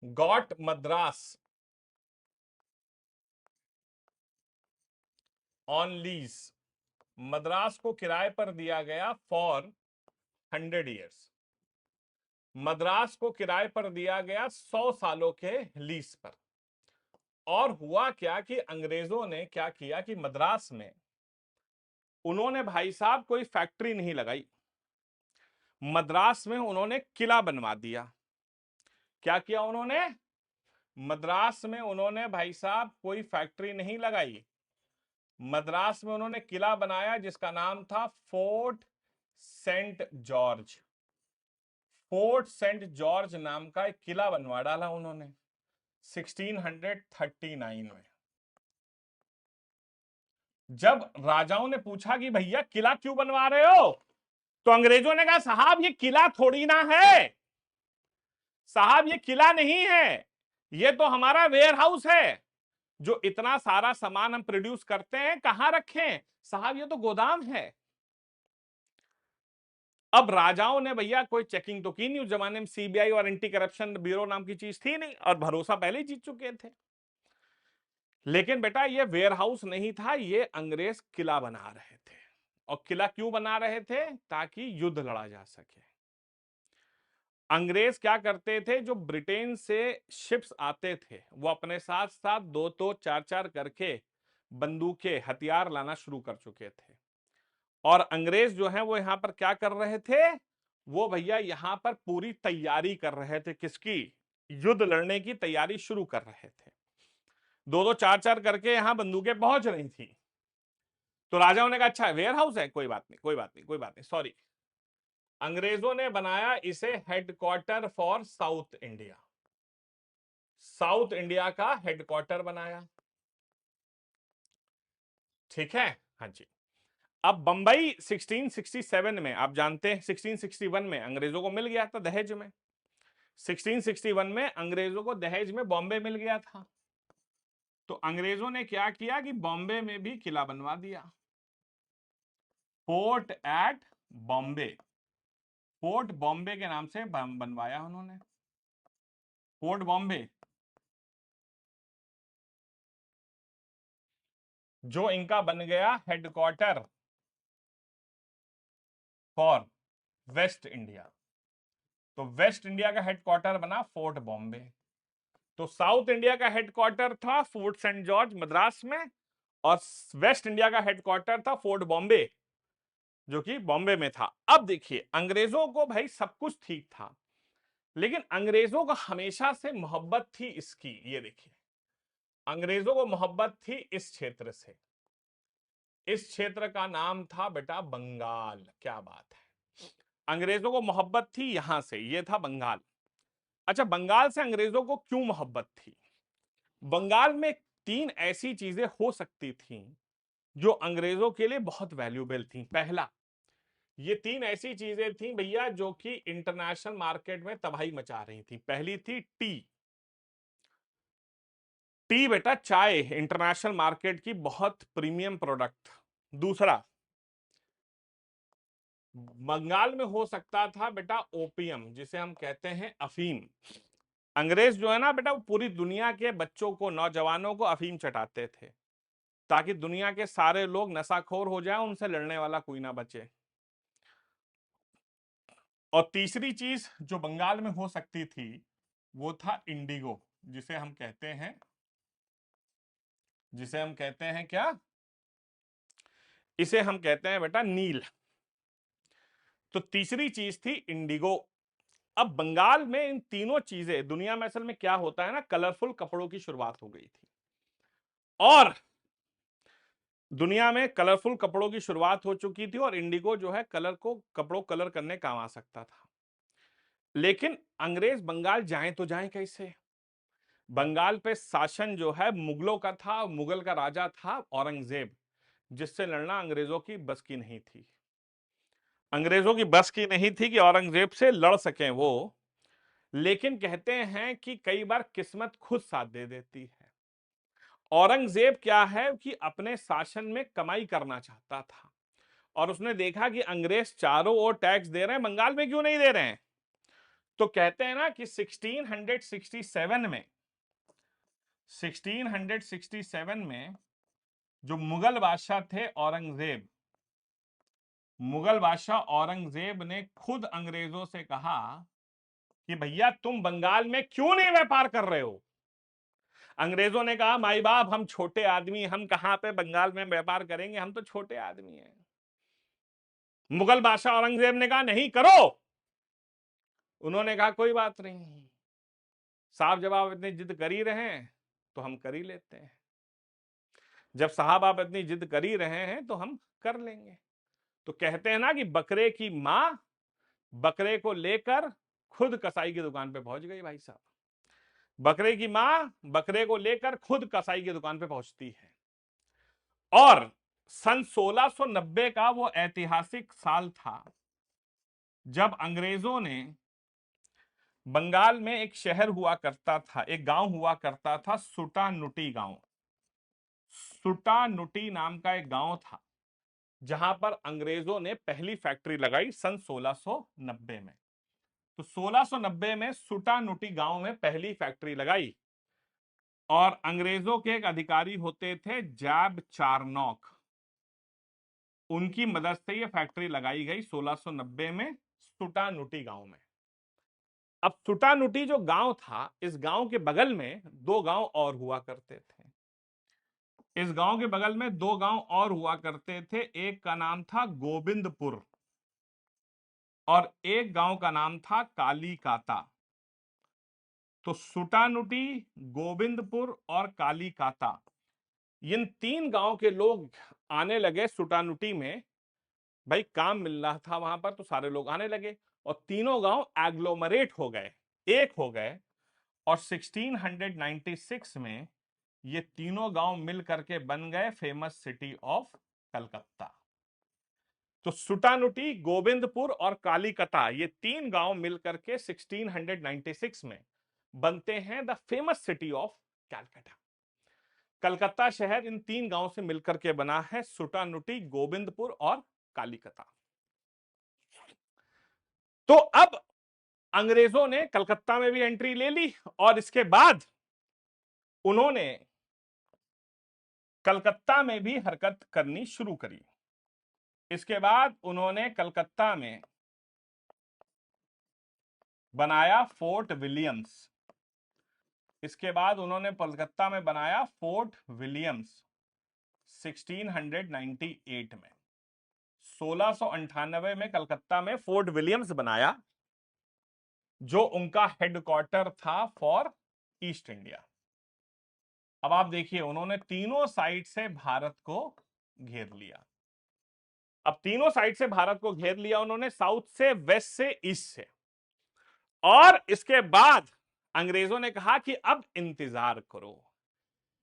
got Madras on lease, Madras को किराए पर दिया गया फॉर 100 years, मद्रास को किराए पर दिया गया 100 सालों के लीज पर। और हुआ क्या कि अंग्रेजों ने क्या किया कि मद्रास में उन्होंने भाई साहब कोई फैक्ट्री नहीं लगाई, मद्रास में उन्होंने किला बनवा दिया। क्या किया उन्होंने? मद्रास में उन्होंने भाई साहब कोई फैक्ट्री नहीं लगाई, मद्रास में उन्होंने किला बनाया जिसका नाम था Fort Saint George. Fort Saint George नाम का एक किला बनवा डाला उन्होंने 1639 में। जब राजाओं ने पूछा कि भैया किला क्यों बनवा रहे हो, तो अंग्रेजों ने कहा साहब ये किला थोड़ी ना है, साहब ये किला नहीं है, ये तो हमारा वेयर हाउस है, जो इतना सारा सामान हम प्रोड्यूस करते हैं कहां रखें साहब, ये तो गोदाम है। अब राजाओं ने भैया कोई चेकिंग तो की नहीं, उस जमाने में सीबीआई और एंटी करप्शन ब्यूरो नाम की चीज थी नहीं, और भरोसा पहले ही जीत चुके थे। लेकिन बेटा ये वेयर हाउस नहीं था, ये अंग्रेज किला बना रहे थे। और किला क्यों बना रहे थे? ताकि युद्ध लड़ा जा सके। अंग्रेज क्या करते थे, जो ब्रिटेन से शिप्स आते थे वो अपने साथ साथ दो तो चार चार करके बंदूकें हथियार लाना शुरू कर चुके थे। और अंग्रेज जो है वो यहां पर क्या कर रहे थे, वो भैया यहां पर पूरी तैयारी कर रहे थे, किसकी? युद्ध लड़ने की तैयारी शुरू कर रहे थे। दो दो चार चार करके यहां बंदूकें पहुंच रही थी। तो राजाओं ने कहा अच्छा वेयर हाउस है, कोई बात नहीं कोई बात नहीं कोई बात नहीं, सॉरी। अंग्रेजों ने बनाया इसे headquarter for south India, south India का हेडक्वार्टर बनाया। ठीक है, हाँ जी। अब बंबई 1667 में, आप जानते हैं 1661 में अंग्रेजों को मिल गया था दहेज में, 1661 में अंग्रेजों को दहेज में बॉम्बे मिल गया था। तो अंग्रेजों ने क्या किया कि बॉम्बे में भी किला बनवा दिया, fort eight Bombay, fort Bombay के नाम से बनवाया उन्होंने, फोर्ट बॉम्बे, जो इनका बन गया हेडक्वार्टर फॉर वेस्ट इंडिया। तो वेस्ट इंडिया का हेडक्वार्टर बना फोर्ट बॉम्बे। तो साउथ इंडिया का हेडक्वार्टर था फोर्ट सेंट जॉर्ज मद्रास में, और वेस्ट इंडिया का हेडक्वार्टर था फोर्ट बॉम्बे जो कि बॉम्बे में था। अब देखिए अंग्रेजों को भाई सब कुछ ठीक था, लेकिन अंग्रेजों को हमेशा से मोहब्बत थी इसकी, ये देखिए अंग्रेजों को मोहब्बत थी इस क्षेत्र से, इस क्षेत्र का नाम था बेटा बंगाल। क्या बात है, अंग्रेजों को मोहब्बत थी यहां से, ये था बंगाल। अच्छा बंगाल से अंग्रेजों को क्यों मोहब्बत थी? बंगाल में तीन ऐसी चीजें हो सकती थीं जो अंग्रेजों के लिए बहुत वैल्यूएबल थी। पहला, ये तीन ऐसी चीजें थी भैया जो कि इंटरनेशनल मार्केट में तबाही मचा रही थी। पहली थी टी, टी बेटा चाय इंटरनेशनल मार्केट की बहुत प्रीमियम प्रोडक्ट। दूसरा, बंगाल में हो सकता था बेटा ओपियम, जिसे हम कहते हैं अफीम। अंग्रेज जो है ना बेटा वो पूरी दुनिया के बच्चों को, नौजवानों को अफीम चटाते थे ताकि दुनिया के सारे लोग नशाखोर हो जाएं, उनसे लड़ने वाला कोई ना बचे। और तीसरी चीज जो बंगाल में हो सकती थी वो था इंडिगो, जिसे हम कहते हैं, जिसे हम कहते हैं क्या, इसे हम कहते हैं बेटा नील। तो तीसरी चीज थी इंडिगो। अब बंगाल में इन तीनों चीजें, दुनिया में असल में क्या होता है ना, कलरफुल कपड़ों की शुरुआत हो गई थी, और दुनिया में कलरफुल कपड़ों की शुरुआत हो चुकी थी, और इंडिगो जो है कलर को, कपड़ों कलर करने काम आ सकता था। लेकिन अंग्रेज बंगाल जाएं तो जाएं कैसे? बंगाल पे शासन जो है मुगलों का था, मुगल का राजा था औरंगजेब, जिससे लड़ना अंग्रेजों की बस की नहीं थी। अंग्रेजों की बस की नहीं थी कि औरंगजेब से लड़ सकें वो। लेकिन कहते हैं कि कई बार किस्मत खुद साथ दे देती है। औरंगजेब क्या है कि अपने शासन में कमाई करना चाहता था, और उसने देखा कि अंग्रेज चारों ओर टैक्स दे रहे हैं, बंगाल में क्यों नहीं दे रहे हैं। तो कहते हैं ना कि 1667 में, 1667 में जो मुगल बादशाह थे औरंगजेब, मुगल बादशाह औरंगजेब ने खुद अंग्रेजों से कहा कि भैया तुम बंगाल में क्यों नहीं व्यापार कर रहे हो। अंग्रेजों ने कहा माई बाप हम छोटे आदमी, हम कहां पे बंगाल में व्यापार करेंगे, हम तो छोटे आदमी हैं। मुगल बादशाह औरंगजेब ने कहा नहीं करो। उन्होंने कहा कोई बात नहीं, साहब जब आप इतनी जिद कर ही रहे हैं तो हम कर ही लेते हैं, जब साहब आप इतनी जिद कर ही रहे हैं तो हम कर लेंगे। तो कहते हैं ना कि बकरे की मां बकरे को लेकर खुद कसाई की दुकान पे पहुंच गई। भाई साहब, बकरे की मां बकरे को लेकर खुद कसाई की दुकान पे पहुंचती है। और सन 1690 का वो ऐतिहासिक साल था जब अंग्रेजों ने बंगाल में एक शहर हुआ करता था, एक गांव हुआ करता था, सुटानुटी गांव। सुटानुटी नाम का एक गांव था जहां पर अंग्रेजों ने पहली फैक्ट्री लगाई सन 1690 में। तो 1690 में सुटानुटी गांव में पहली फैक्ट्री लगाई और अंग्रेजों के एक अधिकारी होते थे जैब चारनॉक, उनकी मदद से यह फैक्ट्री लगाई गई 1690 में सुटानुटी गांव में। अब सुटानुटी जो गांव था, इस गांव के बगल में दो गांव और हुआ करते थे। इस गांव के बगल में दो गांव और हुआ करते थे, एक का नाम था गोविंदपुर और एक गांव का नाम था कालीकाता। तो सुटानुटी, गोविंदपुर और कालीकाता, इन तीन गांव के लोग आने लगे सुटानुटी में। भाई काम मिल रहा था वहां पर तो सारे लोग आने लगे और तीनों गांव एग्लोमरेट हो गए, एक हो गए। और 1696 में ये तीनों गांव मिल करके बन गए फेमस सिटी ऑफ कलकत्ता। तो सुटानुटी, गोविंदपुर और कालीकता, ये तीन गांव मिलकर के 1696 में बनते हैं the famous city of Calcutta. Calcutta शहर इन तीन गांव से मिलकर के बना है, सुटानुटी, गोविंदपुर और कालीकता। तो अब अंग्रेजों ने कलकत्ता में भी एंट्री ले ली और इसके बाद उन्होंने कलकत्ता में भी हरकत करनी शुरू करी। इसके बाद उन्होंने कलकत्ता में बनाया फोर्ट विलियम्स। इसके बाद उन्होंने कलकत्ता में बनाया फोर्ट विलियम्स 1698 में। 1698 में कलकत्ता में फोर्ट विलियम्स बनाया जो उनका हेडक्वार्टर था फॉर ईस्ट इंडिया। अब आप देखिए उन्होंने तीनों साइड से भारत को घेर लिया। अब तीनों साइड से भारत को घेर लिया उन्होंने, साउथ से, वेस्ट से, ईस्ट से। और इसके बाद अंग्रेजों ने कहा कि अब इंतजार करो,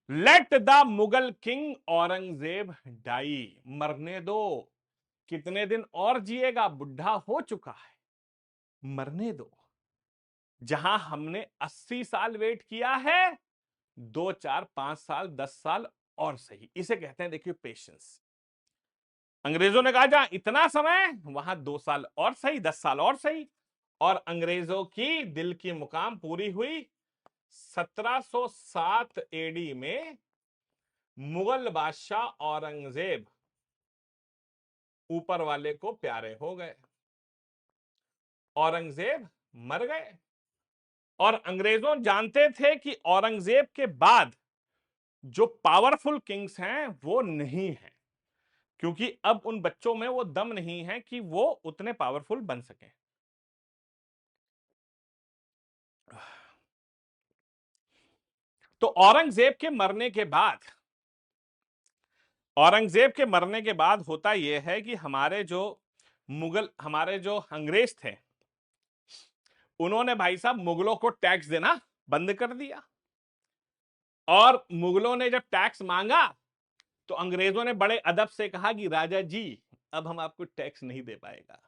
let the Mughal king Aurangzeb die, मरने दो, कितने दिन और जिएगा, बुढ़ा हो चुका है, मरने दो। जहां हमने 80 साल वेट किया है, 2, 4, 5 साल, 10 साल और सही, इसे कहते हैं देखिए पेशेंस। अंग्रेजों ने कहा जहां इतना समय, वहां 2 साल और सही, 10 साल और सही। और अंग्रेजों की दिल की मुकाम पूरी हुई। 1707 एडी में मुगल बादशाह औरंगजेब ऊपर वाले को प्यारे हो गए, औरंगजेब मर गए। और अंग्रेजों जानते थे कि औरंगजेब के बाद जो पावरफुल किंग्स हैं वो नहीं है, क्योंकि अब उन बच्चों में वो दम नहीं है कि वो उतने पावरफुल बन सके। तो औरंगजेब के मरने के बाद, औरंगजेब के मरने के बाद होता यह है कि हमारे जो अंग्रेज थे, उन्होंने भाई साहब मुगलों को टैक्स देना बंद कर दिया। और मुगलों ने जब टैक्स मांगा तो अंग्रेजों ने बड़े अदब से कहा कि राजा जी अब हम आपको टैक्स नहीं दे पाएगा,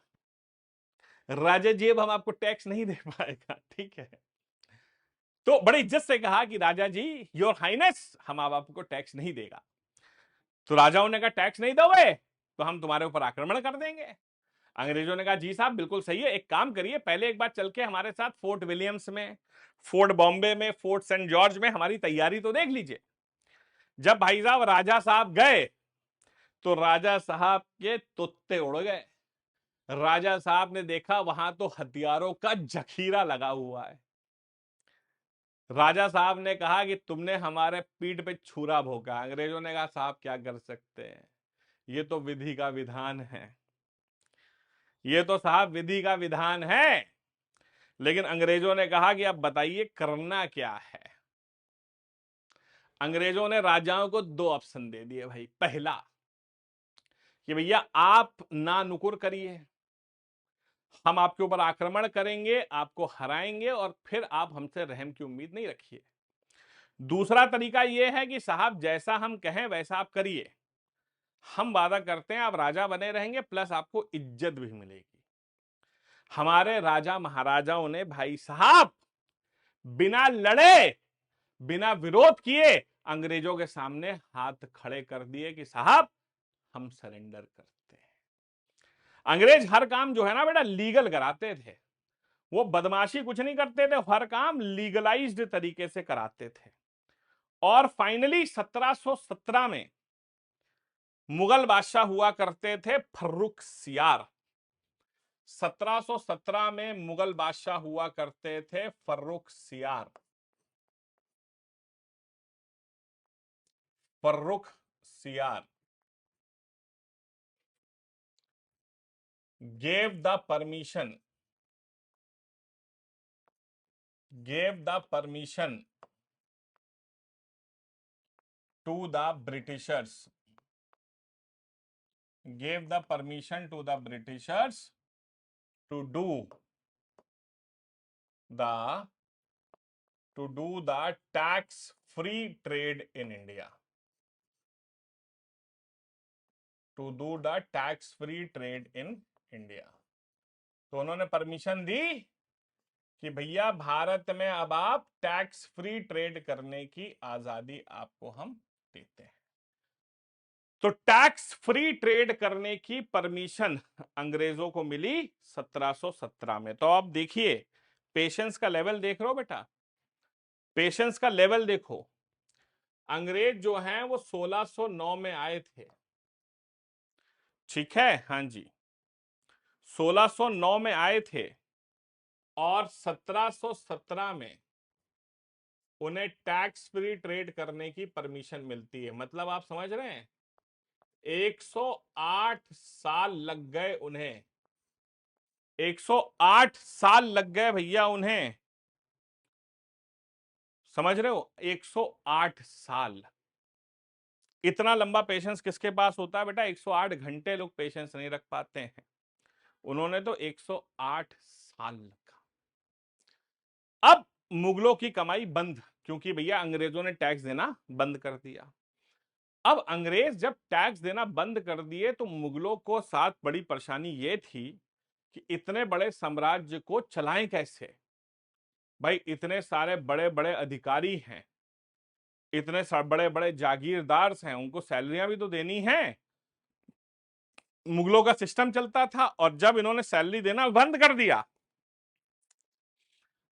राजा जी अब हम आपको टैक्स नहीं दे पाएगा, ठीक है। तो बड़ी इज्जत से कहा कि राजा जी, योर हाइनेस, हम अब आपको टैक्स नहीं देगा। तो राजाओं ने कहा टैक्स नहीं दोगे तो हम तुम्हारे ऊपर आक्रमण कर देंगे। अंग्रेजों ने कहा जी साहब बिल्कुल सही है, एक काम करिए, पहले एक बार चल के हमारे साथ फोर्ट विलियम्स में, फोर्ट बॉम्बे में, फोर्ट सेंट जॉर्ज में हमारी तैयारी तो देख लीजिए। जब भाई साहब राजा साहब गए तो राजा साहब के तोते उड़ गए। राजा साहब ने देखा वहां तो हथियारों का जखीरा लगा हुआ है। राजा साहब ने कहा कि तुमने हमारे पीठ पे छुरा भोंका। अंग्रेजों ने कहा साहब क्या कर सकते हैं, ये तो विधि का विधान है, ये तो साहब विधि का विधान है। लेकिन अंग्रेजों ने कहा कि अब बताइए करना क्या है। अंग्रेजों ने राजाओं को दो ऑप्शन दे दिए भाई। पहला कि भैया आप ना नुकुर करिए, हम आपके ऊपर आक्रमण करेंगे, आपको हराएंगे और फिर आप हमसे रहम की उम्मीद नहीं रखिए। दूसरा तरीका यह है कि साहब जैसा हम कहें वैसा आप करिए, हम वादा करते हैं आप राजा बने रहेंगे प्लस आपको इज्जत भी मिलेगी। हमारे राजा महाराजाओं ने भाई साहब बिना लड़े, बिना विरोध किए अंग्रेजों के सामने हाथ खड़े कर दिए कि साहब हम सरेंडर करते हैं। अंग्रेज हर काम जो है ना बेटा लीगल कराते थे, वो बदमाशी कुछ नहीं करते थे, हर काम लीगलाइज्ड तरीके से कराते थे। और फाइनली 1717 में मुगल बादशाह हुआ करते थे फर्रुख सियार। 1717 में मुगल बादशाह हुआ करते थे फर्रुख सियार। फर्रुख सियार gave the permission gave the permission to the Britishers gave the permission to the Britishers to do the tax free trade in India, to do the tax free trade in India। तो उन्होंने permission दी कि भैया भारत में अब आप tax free trade करने की आजादी आपको हम देते हैं। तो टैक्स फ्री ट्रेड करने की परमिशन अंग्रेजों को मिली 1717 में। तो आप देखिए पेशेंस का लेवल देख रहे हो बेटा, पेशेंस का लेवल देखो। अंग्रेज जो हैं वो 1609 में आए थे, ठीक है, हाँ जी 1609 में आए थे और 1717 में उन्हें टैक्स फ्री ट्रेड करने की परमिशन मिलती है। मतलब आप समझ रहे हैं 108 साल लग गए उन्हें, 108 साल लग गए भैया उन्हें, समझ रहे हो 108 साल। इतना लंबा पेशेंस किसके पास होता है बेटा, 108 घंटे लोग पेशेंस नहीं रख पाते हैं, उन्होंने तो 108 साल लगा। अब मुगलों की कमाई बंद, क्योंकि भैया अंग्रेजों ने टैक्स देना बंद कर दिया। अब अंग्रेज जब टैक्स देना बंद कर दिए तो मुगलों को साथ बड़ी परेशानी ये थी कि इतने बड़े साम्राज्य को चलाएं कैसे। भाई इतने सारे बड़े बड़े अधिकारी हैं, इतने बड़े बड़े जागीरदार हैं, उनको सैलरियां भी तो देनी है। मुगलों का सिस्टम चलता था और जब इन्होंने सैलरी देना बंद कर दिया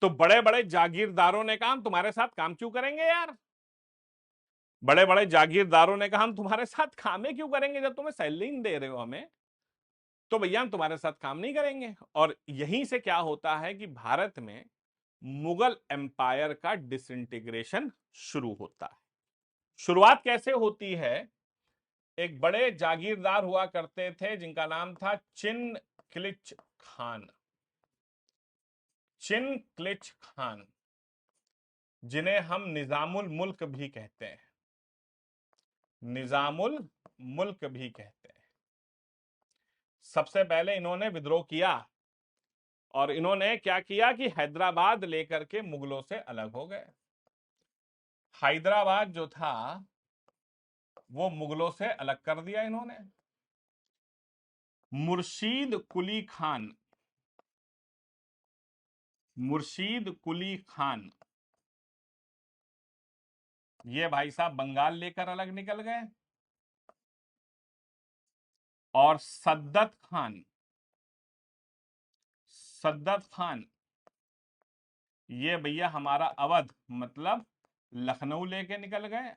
तो बड़े बड़े जागीरदारों ने कहा हम तुम्हारे साथ काम क्यों करेंगे यार। बड़े बड़े जागीरदारों ने कहा हम तुम्हारे साथ काम क्यों करेंगे, जब तुम्हें सैलरी नहीं दे रहे हो हमें, तो भैया हम तुम्हारे साथ काम नहीं करेंगे। और यहीं से क्या होता है कि भारत में मुगल एम्पायर का डिसइंटीग्रेशन शुरू होता है। शुरुआत कैसे होती है, एक बड़े जागीरदार हुआ करते थे जिनका नाम था चिन क्लिच खान। चिन क्लिच खान, जिन्हें हम निजामुल मुल्क भी कहते हैं, निजामुल मुल्क भी कहते हैं। सबसे पहले इन्होंने विद्रोह किया और इन्होंने क्या किया कि हैदराबाद लेकर के मुगलों से अलग हो गए। हैदराबाद जो था वो मुगलों से अलग कर दिया इन्होंने। मुर्शीद कुली खान, मुर्शीद कुली खान ये भाई साहब बंगाल लेकर अलग निकल गए। और सद्दत खान, सद्दत खान ये भैया हमारा अवध मतलब लखनऊ लेके निकल गए।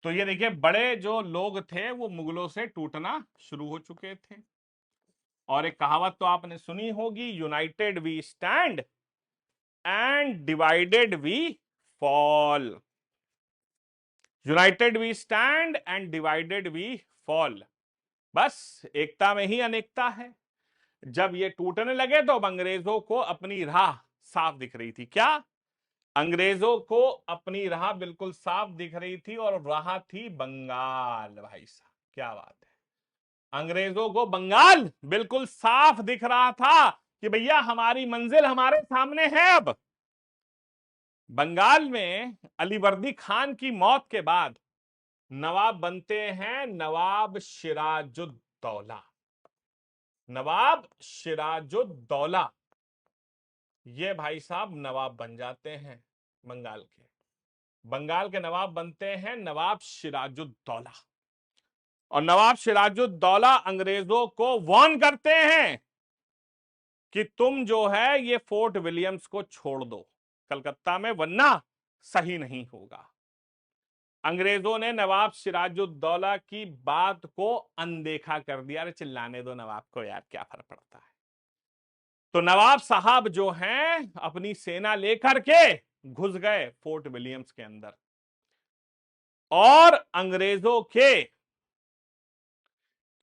तो ये देखिए, बड़े जो लोग थे वो मुगलों से टूटना शुरू हो चुके थे। और एक कहावत तो आपने सुनी होगी, united we stand and divided we fall. United we stand and divided we fall. बस एकता में ही अनेकता है। जब ये टूटने लगे तो अब अंग्रेजों को अपनी राह साफ दिख रही थी। क्या? अंग्रेजों को अपनी राह बिल्कुल साफ दिख रही थी, और राह थी बंगाल। भाई साहब, क्या बात है! अंग्रेजों को बंगाल बिल्कुल साफ दिख रहा था कि भैया हमारी मंजिल हमारे सामने है। अब बंगाल में अलीवर्दी खान की मौत के बाद नवाब बनते हैं नवाब सिराजुद्दौला। नवाब सिराजुद्दौला, ये भाई साहब नवाब बन जाते हैं बंगाल के। बंगाल के नवाब बनते हैं नवाब सिराजुद्दौला। और नवाब सिराजुद्दौला अंग्रेजों को वार्न करते हैं कि तुम जो है ये फोर्ट विलियम्स को छोड़ दो कलकत्ता में, वरना सही नहीं होगा। अंग्रेजों ने नवाब सिराजुद्दौला की बात को अनदेखा कर दिया। अरे चिल्लाने दो नवाब को यार, क्या फर्क पड़ता है। तो नवाब साहब जो हैं अपनी सेना लेकर के घुस गए फोर्ट विलियम्स के अंदर, और अंग्रेजों के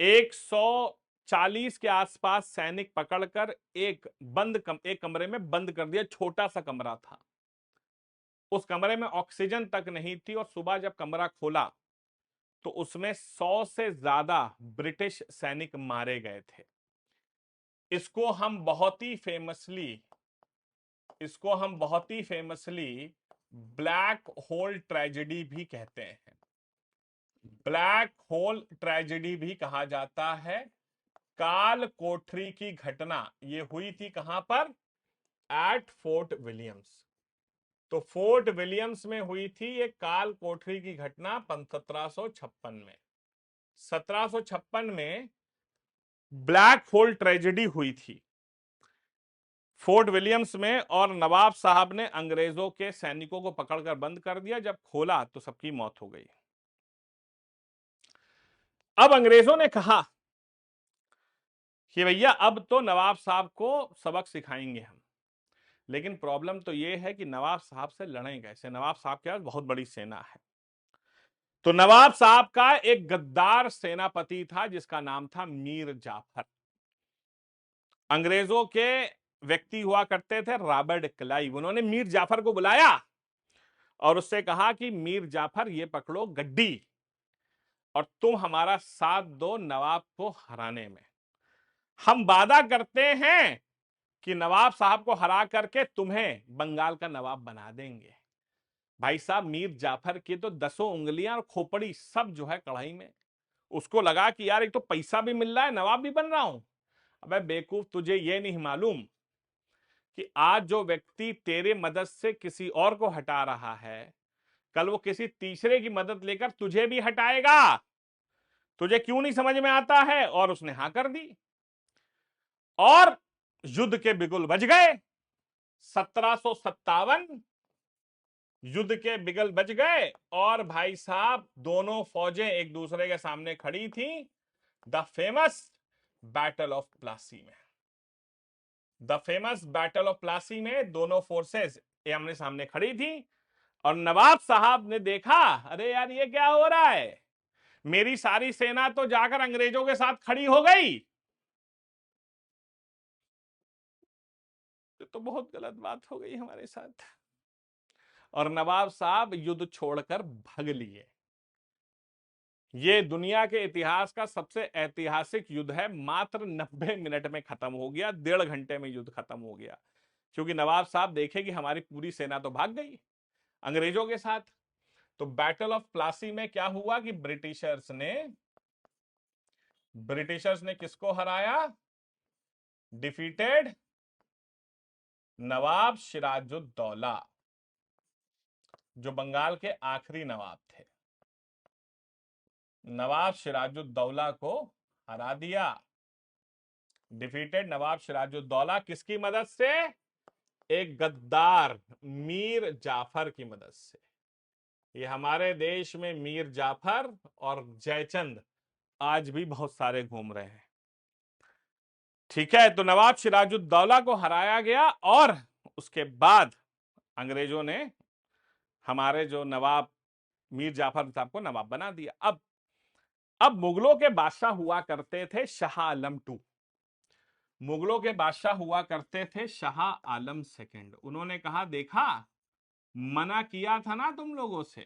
140 के आसपास सैनिक पकड़कर एक कमरे में बंद कर दिया। छोटा सा कमरा था, उस कमरे में ऑक्सीजन तक नहीं थी। और सुबह जब कमरा खोला तो उसमें 100 से ज्यादा ब्रिटिश सैनिक मारे गए थे। इसको हम बहुत ही फेमसली ब्लैक होल ट्रेजेडी भी कहते हैं। ब्लैक होल ट्रेजेडी भी कहा जाता है। काल कोठरी की घटना ये हुई थी कहां पर? At Fort Williams. तो फोर्ट विलियम्स में हुई थी ये काल कोठरी की घटना 1756 में। 1756 में ब्लैक होल ट्रेजेडी हुई थी फोर्ट विलियम्स में, और नवाब साहब ने अंग्रेजों के सैनिकों को पकड़कर बंद कर दिया। जब खोला तो सबकी मौत हो गई। अब अंग्रेजों ने कहा कि भैया अब तो नवाब साहब को सबक सिखाएंगे हम। लेकिन प्रॉब्लम तो यह है कि नवाब साहब से लड़ें कैसे? नवाब साहब के पास बहुत बड़ी सेना है। तो नवाब साहब का एक गद्दार सेनापति था जिसका नाम था मीर जाफर। अंग्रेजों के व्यक्ति हुआ करते थे रॉबर्ट क्लाइव। उन्होंने मीर जाफर को बुलाया और उससे कहा कि मीर जाफर ये पकड़ो गड्डी, और तुम हमारा साथ दो नवाब को हराने में। हम वादा करते हैं कि नवाब साहब को हरा करके तुम्हें बंगाल का नवाब बना देंगे। भाई साहब, मीर जाफर की तो 10 उंगलियां और खोपड़ी सब जो है कढ़ाई में। उसको लगा कि यार एक तो पैसा भी मिल रहा है, नवाब भी बन रहा हूं। अबे बेवकूफ, तुझे ये नहीं मालूम कि आज जो व्यक्ति तेरे मदद से किसी और को हटा रहा है, कल वो किसी तीसरे की मदद लेकर तुझे भी हटाएगा। तुझे क्यों नहीं समझ में आता है? और उसने हां कर दी और युद्ध के बिगुल बज गए। 1757 युद्ध के बिगल बज गए, और भाई साहब दोनों फौजें एक दूसरे के सामने खड़ी थी the famous battle of Plassey में। The famous battle of Plassey में दोनों फोर्सेस आमने सामने खड़ी थी, और नवाब साहब ने देखा, अरे यार ये क्या हो रहा है, मेरी सारी सेना तो जाकर अंग्रेजों के साथ खड़ी हो गई। तो बहुत गलत बात हो गई हमारे साथ। और नवाब साहब युद्ध छोड़कर भाग लिए। ये दुनिया के इतिहास का सबसे ऐतिहासिक युद्ध है। मात्र 90 मिनट में खत्म हो गया, 1.5 घंटे में युद्ध खत्म हो गया, क्योंकि नवाब साहब देखे कि हमारी पूरी सेना तो भाग गई अंग्रेजों के साथ। तो बैटल ऑफ प्लासी में क्या हुआ कि ब्रिटिशर्स ने किसको हराया? डिफीटेड नवाब सिराजुद्दौला, जो बंगाल के आखिरी नवाब थे। नवाब सिराजुद्दौला को हरा दिया। डिफीटेड नवाब सिराजुद्दौला किसकी मदद से? एक गद्दार मीर जाफर की मदद से। ये हमारे देश में मीर जाफर और जयचंद आज भी बहुत सारे घूम रहे हैं। ठीक है, तो नवाब सिराजुद्दौला को हराया गया और उसके बाद अंग्रेजों ने हमारे जो नवाब मीर जाफर साहब को नवाब बना दिया। अब मुगलों के बादशाह हुआ करते थे शाह आलम टू। मुगलों के बादशाह हुआ करते थे शाह आलम सेकंड। उन्होंने कहा, देखा, मना किया था ना तुम लोगों से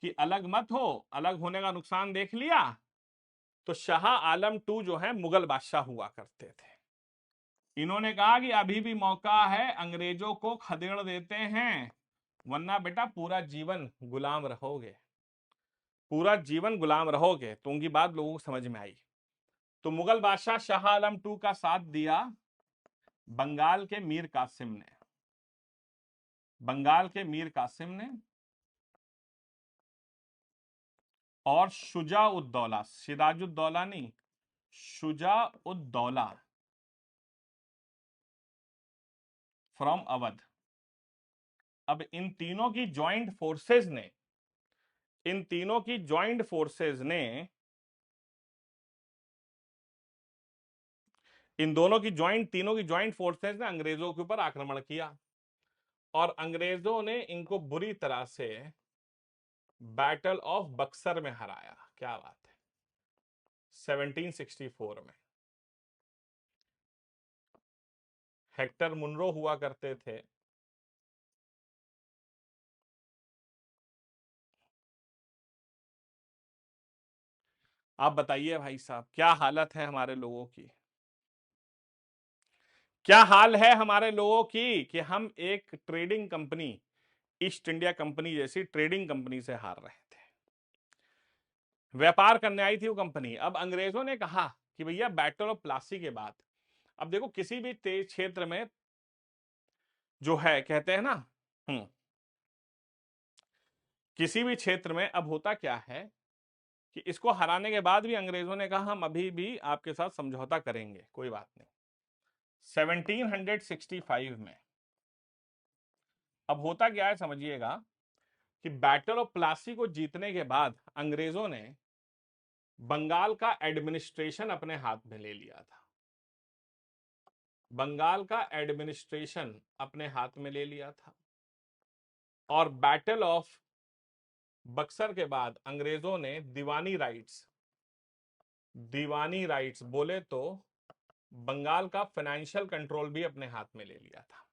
कि अलग मत हो, अलग होने का नुकसान देख लिया। तो शाह आलम टू जो है मुगल बादशाह हुआ करते थे। इन्होंने कहा कि अभी भी मौका है, अंग्रेजों को खदेड़ देते हैं, वरना बेटा पूरा जीवन गुलाम रहोगे, पूरा जीवन गुलाम रहोगे। तो उनकी बात लोगों को समझ में आई। तो मुगल बादशाह शाह आलम टू का साथ दिया बंगाल के मीर कासिम ने। बंगाल के मीर कासिम ने और शुजा उद्दौला, सिराजुद्दौला नहीं, शुजा उद्दौला फ्रॉम अवध। अब इन तीनों की ज्वाइंट फोर्सेस ने, इन तीनों की ज्वाइंट फोर्सेस ने, इन दोनों की ज्वाइंट, तीनों की ज्वाइंट फोर्सेस ने अंग्रेजों के ऊपर आक्रमण किया और अंग्रेजों ने इनको बुरी तरह से बैटल ऑफ बक्सर में हराया। क्या बात है, 1764 में। हेक्टर मुनरो हुआ करते थे। आप बताइए भाई साहब, क्या हालत है हमारे लोगों की, क्या हाल है हमारे लोगों की कि हम एक trading company, east India company जैसी ट्रेडिंग कंपनी से हार रहे थे। व्यापार करने आई थी वो कंपनी। अब अंग्रेजों ने कहा कि भैया बैटल ऑफ प्लासी के बाद, अब देखो किसी भी तेज क्षेत्र में जो है, कहते हैं ना, किसी भी क्षेत्र में अब होता क्या है कि इसको हराने के बाद भी अंग्रेजों ने कहा हम अभी भी आपके साथ समझौता करेंगे, कोई बात नहीं। 1765 में अब होता क्या है समझिएगा कि बैटल ऑफ प्लासी को जीतने के बाद अंग्रेजों ने बंगाल का एडमिनिस्ट्रेशन अपने हाथ में ले लिया था। बंगाल का एडमिनिस्ट्रेशन अपने हाथ में ले लिया था और बैटल ऑफ बक्सर के बाद अंग्रेजों ने दीवानी राइट्स बोले तो बंगाल का फाइनेंशियल कंट्रोल भी अपने हाथ में ले लिया था।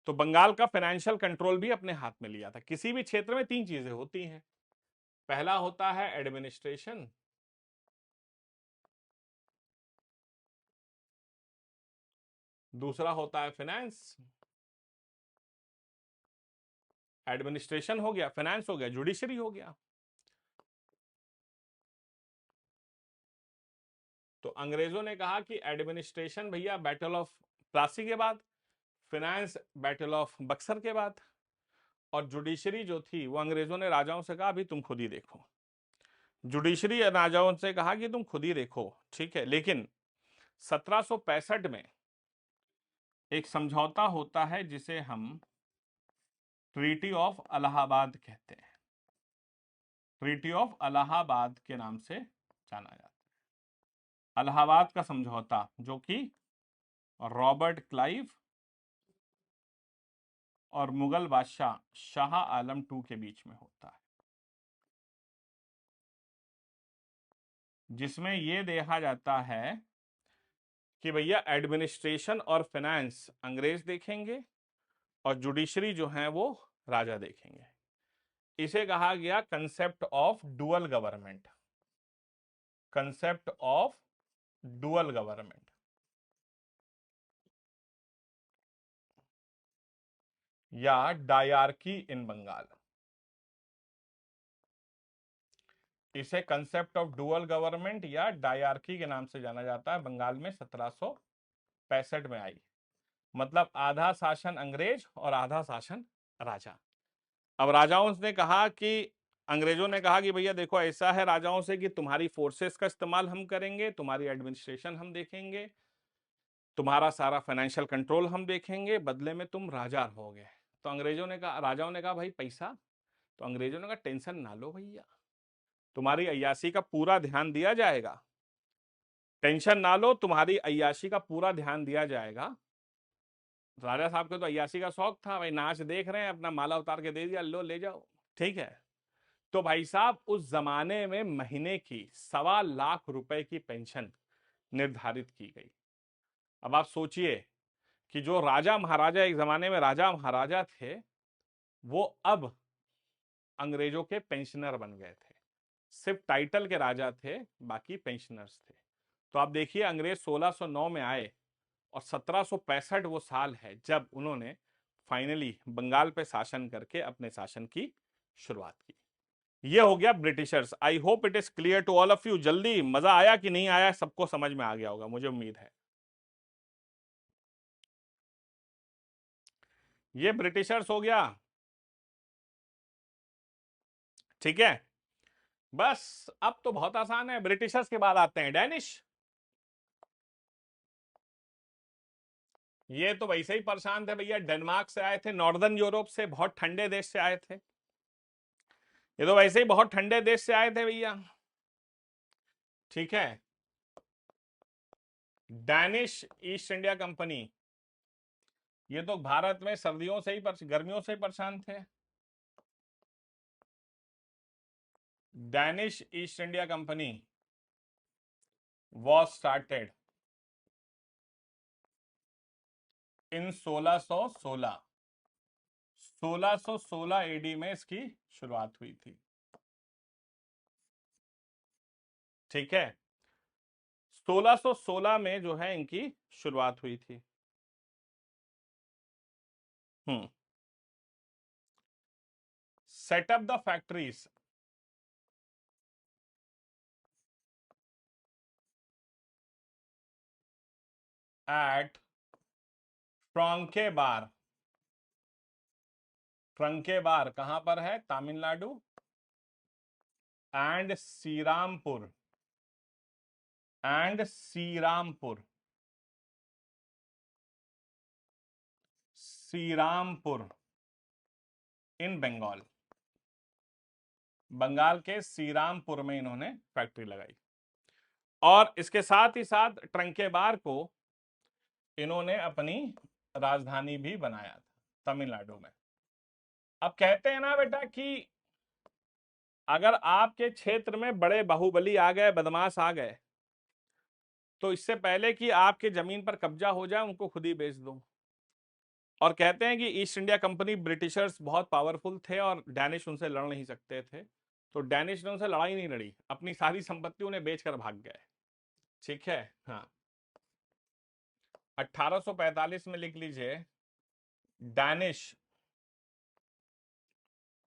तो बंगाल का फाइनेंशियल कंट्रोल भी अपने हाथ में लिया था। किसी भी क्षेत्र में तीन चीजें होती हैं, पहला होता है एडमिनिस्ट्रेशन, दूसरा होता है फाइनेंस। एडमिनिस्ट्रेशन हो गया, फाइनेंस हो गया, जुडिशरी हो गया। तो अंग्रेजों ने कहा कि एडमिनिस्ट्रेशन भैया बैटल ऑफ प्लासी के बाद, फाइनेंस बैटल ऑफ बक्सर के बाद, और जुडिशरी जो थी वो अंग्रेजों ने राजाओं से कहा अभी तुम खुद ही देखो। जुडिशरी राजाओं से कहा कि तुम खुद ही देखो, ठीक है। लेकिन 1765 में एक समझौता होता है जिसे हम ट्रीटी ऑफ इलाहाबाद कहते हैं। ट्रीटी ऑफ इलाहाबाद के नाम से जाना जाता है। इलाहाबाद का समझौता जो कि रॉबर्ट क्लाइव और मुगल बादशाह शाह आलम टू के बीच में होता है, जिसमें यह देखा जाता है कि भैया एडमिनिस्ट्रेशन और फाइनेंस अंग्रेज देखेंगे और जुडिशरी जो है वो राजा देखेंगे। इसे कहा गया concept of dual government, concept of dual government या डायरकी इन बंगाल। इसे कंसेप्ट ऑफ डुअल गवर्नमेंट या डायरकी के नाम से जाना जाता है। बंगाल में 1765 में आई, मतलब आधा शासन अंग्रेज और आधा शासन राजा। अब राजाओं ने कहा कि, अंग्रेजों ने कहा कि भैया देखो ऐसा है राजाओं से कि तुम्हारी फोर्सेस का इस्तेमाल हम करेंगे, तुम्हारी एडमिनिस्ट्रेशन हम देखेंगे, तुम्हारा सारा फाइनेंशियल कंट्रोल हम देखेंगे, बदले में तुम राजा रहोगे। तो अंग्रेजों ने कहा, राजाओं ने कहा भाई पैसा, तो अंग्रेजों ने कहा टेंशन ना लो भैया, तुम्हारी अय्याशी का पूरा ध्यान दिया जाएगा, टेंशन ना लो, तुम्हारी अय्याशी का पूरा ध्यान दिया जाएगा। राजा साहब को तो अय्याशी का शौक था भाई, नाच देख रहे हैं, अपना माला उतार के दे दिया, लो ले जाओ, ठीक है। तो भाई साहब उस जमाने में महीने की 1.25 लाख की पेंशन निर्धारित की गई। अब आप सोचिए कि जो राजा महाराजा एक जमाने में राजा महाराजा थे, वो अब अंग्रेजों के पेंशनर बन गए थे। सिर्फ टाइटल के राजा थे, बाकी पेंशनर्स थे। तो आप देखिए अंग्रेज 1609 में आए और 1765 वो साल है जब उन्होंने फाइनली बंगाल पे शासन करके अपने शासन की शुरुआत की। ये हो गया Britishers. I hope it is clear to all of you. जल्दी मजा आया कि नहीं आया, सबको समझ में आ गया होगा, मुझे उम्मीद है। ये ब्रिटिशर्स हो गया, ठीक है। बस अब तो बहुत आसान है। ब्रिटिशर्स के बाद आते हैं डैनिश। ये तो वैसे ही परेशान थे भैया, डेनमार्क से आए थे, नॉर्दर्न यूरोप से, बहुत ठंडे देश से आए थे। ये तो वैसे ही बहुत ठंडे देश से आए थे भैया, ठीक है। डैनिश ईस्ट इंडिया कंपनी, ये तो भारत में सर्दियों से ही गर्मियों से ही परेशान थे। Danish East India Company was started in 1616। 1616 AD में इसकी शुरुआत हुई थी, ठीक है। 1616 में जो है इनकी शुरुआत हुई थी। हम्म। सेटअप द फैक्ट्रीज एट ट्रंके बार। ट्रंके बार कहां पर है? तमिलनाडु। एंड श्रीरामपुर, एंड श्रीरामपुर, श्रीरामपुर इन बंगाल। बंगाल के श्रीरामपुर में इन्होंने फैक्ट्री लगाई। और इसके साथ ही साथ ट्रंकेबार को इन्होंने अपनी राजधानी भी बनाया था तमिलनाडु में। अब कहते हैं ना बेटा कि अगर आपके क्षेत्र में बड़े बाहुबली आ गए, बदमाश आ गए, तो इससे पहले कि आपके जमीन पर कब्जा हो जाए उनको खुद ही बेच दो। और कहते हैं कि ईस्ट इंडिया कंपनी, ब्रिटिशर्स बहुत पावरफुल थे और डैनिश उनसे लड़ नहीं सकते थे, तो डैनिश ने उनसे लड़ाई नहीं लड़ी, अपनी सारी संपत्ति उन्हें बेचकर भाग गए, ठीक है। हाँ, 1845 में लिख लीजिए, Danish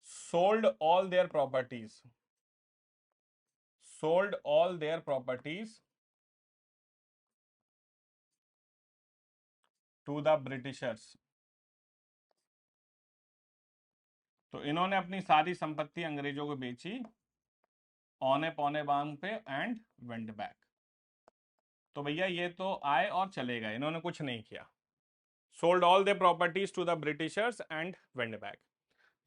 sold all their properties, sold all their properties to the Britishers। तो इन्होंने अपनी सारी संपत्ति अंग्रेजों को बेची, औने पौने बांग पे, एंड वेंट बैक। तो भैया ये तो आए और चले गए, इन्होंने कुछ नहीं किया। Sold all the properties to the Britishers and went back.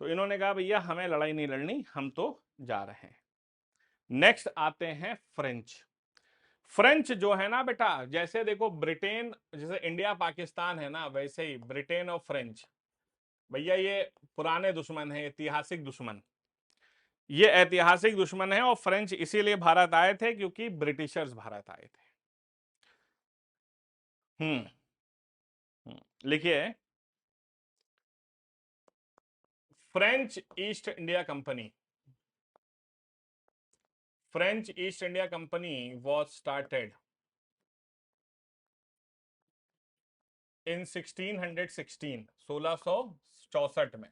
तो इन्होंने कहा भैया हमें लड़ाई नहीं लड़नी, हम तो जा रहे हैं। नेक्स्ट आते हैं फ्रेंच। फ्रेंच जो है ना बेटा, जैसे देखो ब्रिटेन, जैसे इंडिया पाकिस्तान है ना, वैसे ही ब्रिटेन और फ्रेंच भैया ये पुराने दुश्मन है, ऐतिहासिक दुश्मन। ये ऐतिहासिक दुश्मन है और फ्रेंच इसीलिए भारत आए थे क्योंकि ब्रिटिशर्स भारत आए थे। लिखिए, French east India company, French east India Company was started in 1616, 1664 में,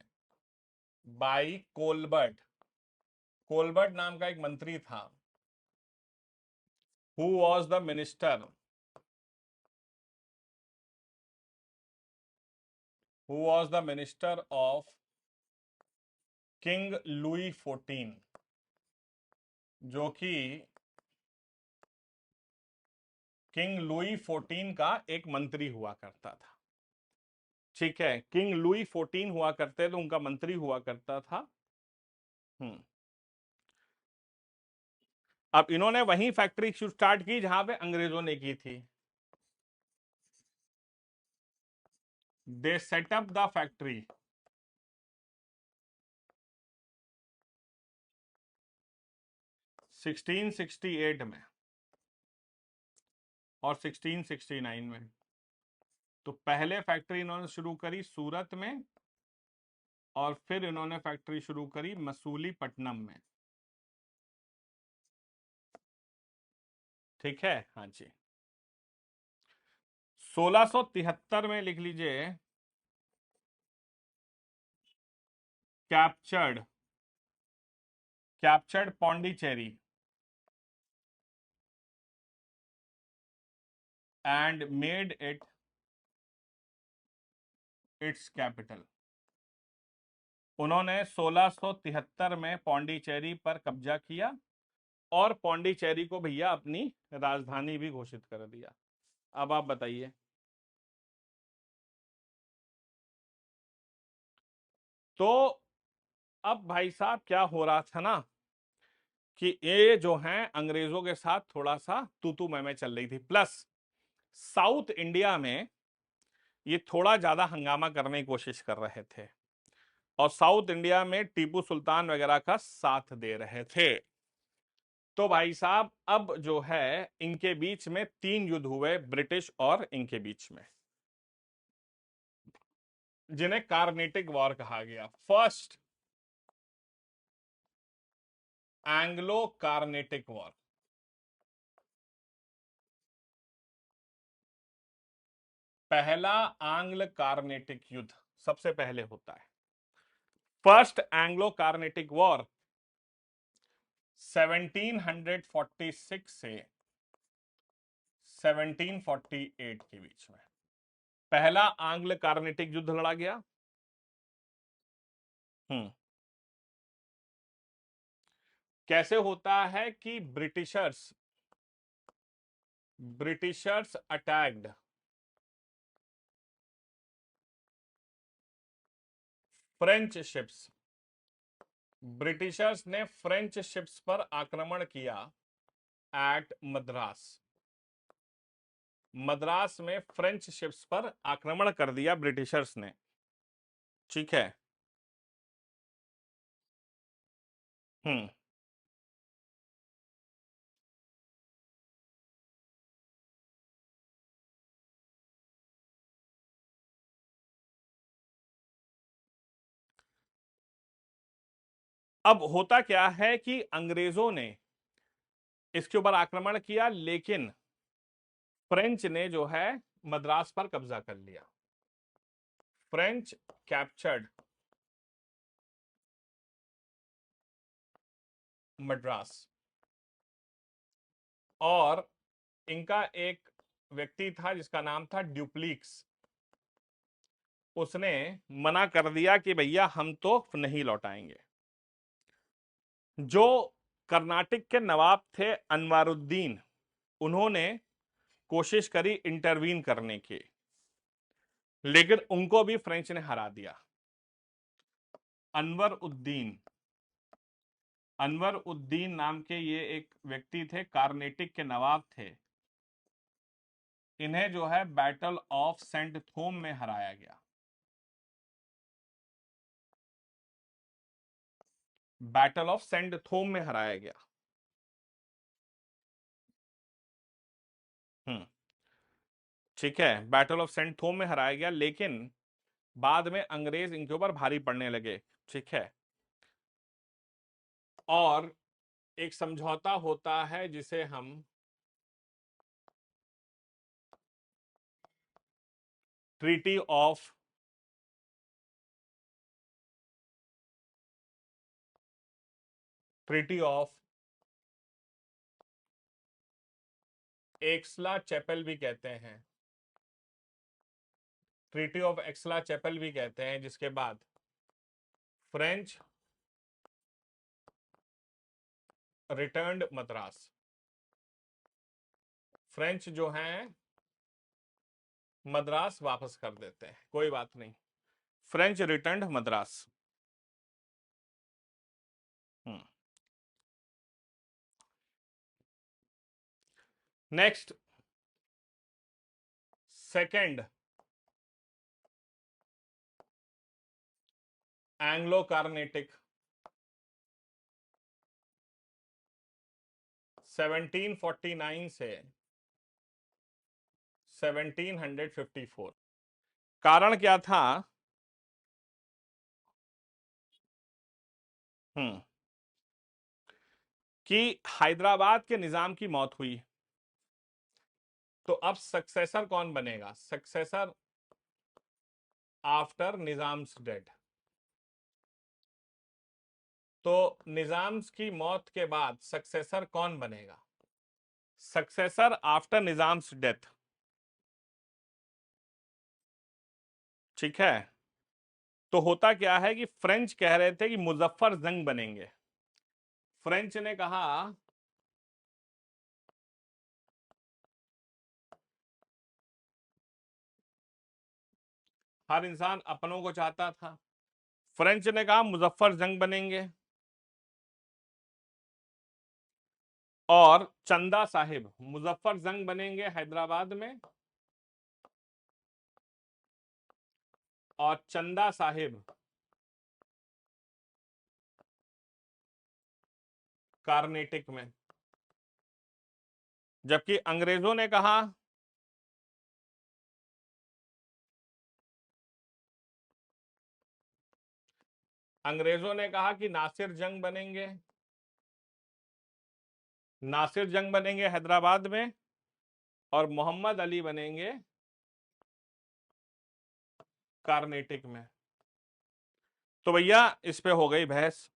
बाई कोलबर्ट। कोलबर्ट नाम का एक मंत्री था, who was the minister, who was the minister of king Louis 14, जो कि किंग लुई 14 का एक मंत्री हुआ करता था, ठीक है। किंग लुई 14 हुआ करते तो उनका मंत्री हुआ करता था। हम्म। अब इन्होंने वही फैक्ट्री स्टार्ट की जहां पे अंग्रेजों ने की थी। दे सेटअप द फैक्ट्री 1668 में और 1669 में। तो पहले फैक्ट्री इन्होंने शुरू करी सूरत में और फिर इन्होंने फैक्ट्री शुरू करी मसूलीपट्टनम में। ठीक है, हाँ जी। 1673 में लिख लीजिए, captured captured Pondicherry and made it it's capital. उन्होंने 1673 में पौंडीचेरी पर कब्जा किया और पौंडीचेरी को भैया अपनी राजधानी भी घोषित कर दिया। अब आप बताइए। तो अब भाई साहब क्या हो रहा था ना कि ये जो हैं अंग्रेजों के साथ थोड़ा सा तू तू मैं चल रही थी, प्लस साउथ इंडिया में ये थोड़ा ज्यादा हंगामा करने की कोशिश कर रहे थे और साउथ इंडिया में टीपू सुल्तान वगैरह का साथ दे रहे थे। तो भाई साहब अब जो है इनके बीच में 3 युद्ध हुए ब्रिटिश और इनके बीच में, जिन्हें कार्नेटिक वॉर कहा गया। First Anglo Carnatic war. पहला आंग्ल कार्नेटिक युद्ध सबसे पहले होता है। फर्स्ट एंग्लो कार्नेटिक वॉर 1746 से 1748 के बीच में पहला आंग्ल कार्नेटिक युद्ध लड़ा गया। हम्म। कैसे होता है कि Britishers attacked French ships. Britishers ने फ्रेंच शिप्स पर आक्रमण किया एट मद्रास। मद्रास में फ्रेंच शिप्स पर आक्रमण कर दिया ब्रिटिशर्स ने। ठीक है। हम्म। अब होता क्या है कि अंग्रेजों ने इसके ऊपर आक्रमण किया, लेकिन फ्रेंच ने जो है मद्रास पर कब्जा कर लिया। French captured Madras. और इनका एक व्यक्ति था जिसका नाम था ड्यूप्लिक्स। उसने मना कर दिया कि भैया हम तो नहीं लौटाएंगे। जो कर्नाटक के नवाब थे अनवारुद्दीन, उन्होंने कोशिश करी इंटरवीन करने की, लेकिन उनको भी फ्रेंच ने हरा दिया। अनवर उद्दीन अनवर उद्दीन नाम के ये एक व्यक्ति थे, कार्नेटिक के नवाब थे। इन्हें जो है बैटल ऑफ सेंट थोम में हराया गया। बैटल ऑफ सेंट थोम में हराया गया। हम्म। ठीक है, बैटल ऑफ सेंट थोम में हराया गया, लेकिन बाद में अंग्रेज इनके ऊपर भारी पड़ने लगे। ठीक है। और एक समझौता होता है जिसे हम treaty of treaty of Aix la Chapelle भी कहते हैं। ट्रीटी ऑफ एक्सला चैपल भी कहते हैं, जिसके बाद फ्रेंच रिटर्न्ड मद्रास। फ्रेंच जो हैं मद्रास वापस कर देते हैं, कोई बात नहीं। French returned Madras. Next, second Anglo Carnatic 1749 से 1754। कारण क्या था? हम्म कि हैदराबाद के निजाम की मौत हुई, तो अब सक्सेसर कौन बनेगा? Successor after Nizams dead. तो निजाम्स की मौत के बाद सक्सेसर कौन बनेगा? Successor after Nizams death. ठीक है, तो होता क्या है कि फ्रेंच कह रहे थे कि मुजफ्फर जंग बनेंगे। फ्रेंच ने कहा हर इंसान अपनों को चाहता था, फ्रेंच ने कहा मुजफ्फर जंग बनेंगे और चंदा साहिब मुजफ्फर जंग बनेंगे हैदराबाद में, और चंदा साहिब कार्नेटिक में। जबकि अंग्रेजों ने कहा कि नासिर जंग बनेंगे, नासिर जंग बनेंगे हैदराबाद में, और मोहम्मद अली बनेंगे कार्नेटिक में। तो भैया इस पे हो गई बहस।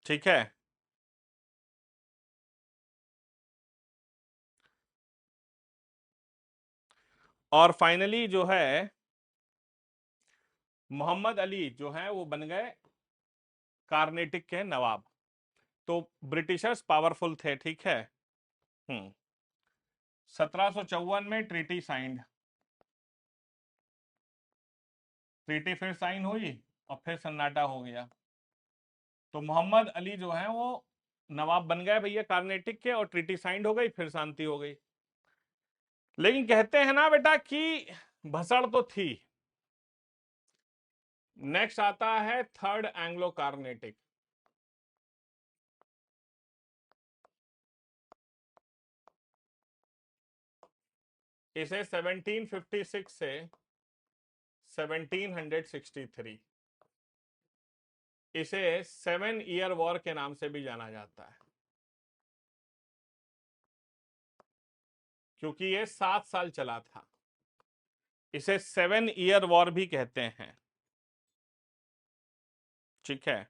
ठीक है, और फाइनली जो है मोहम्मद अली जो है वो बन गए कार्नेटिक के नवाब। तो ब्रिटिशर्स पावरफुल थे। ठीक है। 1754 में ट्रीटी साइंड, ट्रीटी फिर साइन हुई और फिर सन्नाटा हो गया। तो मोहम्मद अली जो है वो नवाब बन गए भैया कार्नेटिक के, और ट्रीटी साइंड हो गई, फिर शांति हो गई। लेकिन कहते हैं ना बेटा कि भसड़ तो थी। नेक्स्ट आता है थर्ड एंग्लो कार्नेटिक। इसे 1756 से 1763, इसे 7 ईयर वॉर के नाम से भी जाना जाता है, क्योंकि ये 7 साल चला था। इसे 7 ईयर वॉर भी कहते हैं। ठीक है।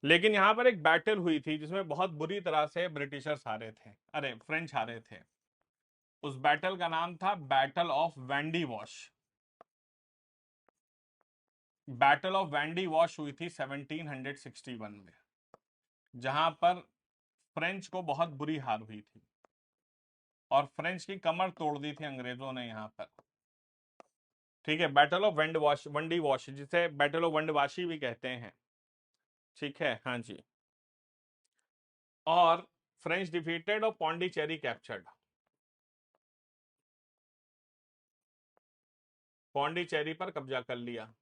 लेकिन यहां पर एक बैटल हुई थी जिसमें बहुत बुरी तरह से ब्रिटिशर्स हारे थे, अरे फ्रेंच हारे थे। उस बैटल का नाम था battle of Vendée wash. Battle of Vendée wash हुई थी 1761 में, जहां पर फ्रेंच को बहुत बुरी हार हुई थी और फ्रेंच की कमर तोड़ दी थी अंग्रेजों ने यहां पर। ठीक है, battle of Wandiwash, Wandiwash, जिसे बैटल ऑफ वंडवाशी भी कहते हैं। ठीक है, हाँ जी। और फ्रेंच डिफीटेड और पौंडीचेरी कैप्चर्ड, पौंडीचेरी पर कब्जा कर लिया।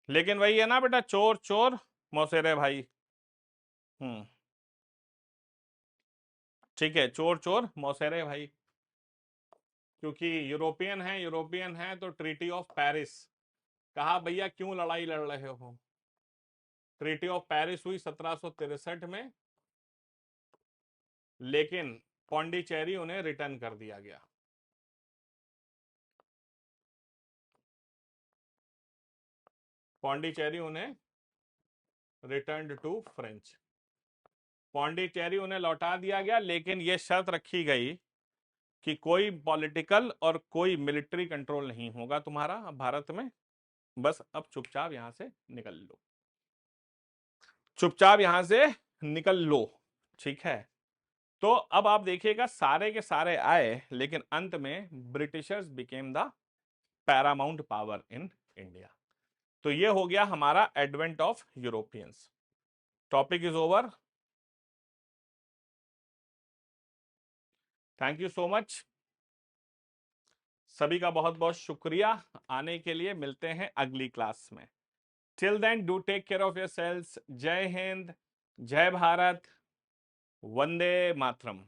लेकिन वही है ना बेटा, चोर चोर मौसेरे भाई। हम्म ठीक है, चोर चोर मौसेरे भाई, क्योंकि यूरोपियन है तो ट्रीटी ऑफ पेरिस। कहा भैया क्यों लड़ाई लड़ रहे हो? ट्रीटी ऑफ पेरिस हुई 1763 में, लेकिन पौंडीचेरी उन्हें रिटर्न कर दिया गया। पौंडीचेरी उन्हें रिटर्न टू फ्रेंच, पौंडीचेरी उन्हें लौटा दिया गया, लेकिन यह शर्त रखी गई कि कोई पॉलिटिकल और कोई मिलिट्री कंट्रोल नहीं होगा तुम्हारा भारत में, बस अब चुपचाप यहां से निकल लो, चुपचाप यहां से निकल लो। ठीक है। तो अब आप देखिएगा सारे के सारे आए, लेकिन अंत में Britishers became the Paramount power in India. तो ये हो गया हमारा advent of Europeans. Topic is over. Thank you so much. सभी का बहुत बहुत शुक्रिया आने के लिए। मिलते हैं अगली क्लास में। Till then do take care of yourselves. जय हिंद, जय भारत, वंदे मातरम।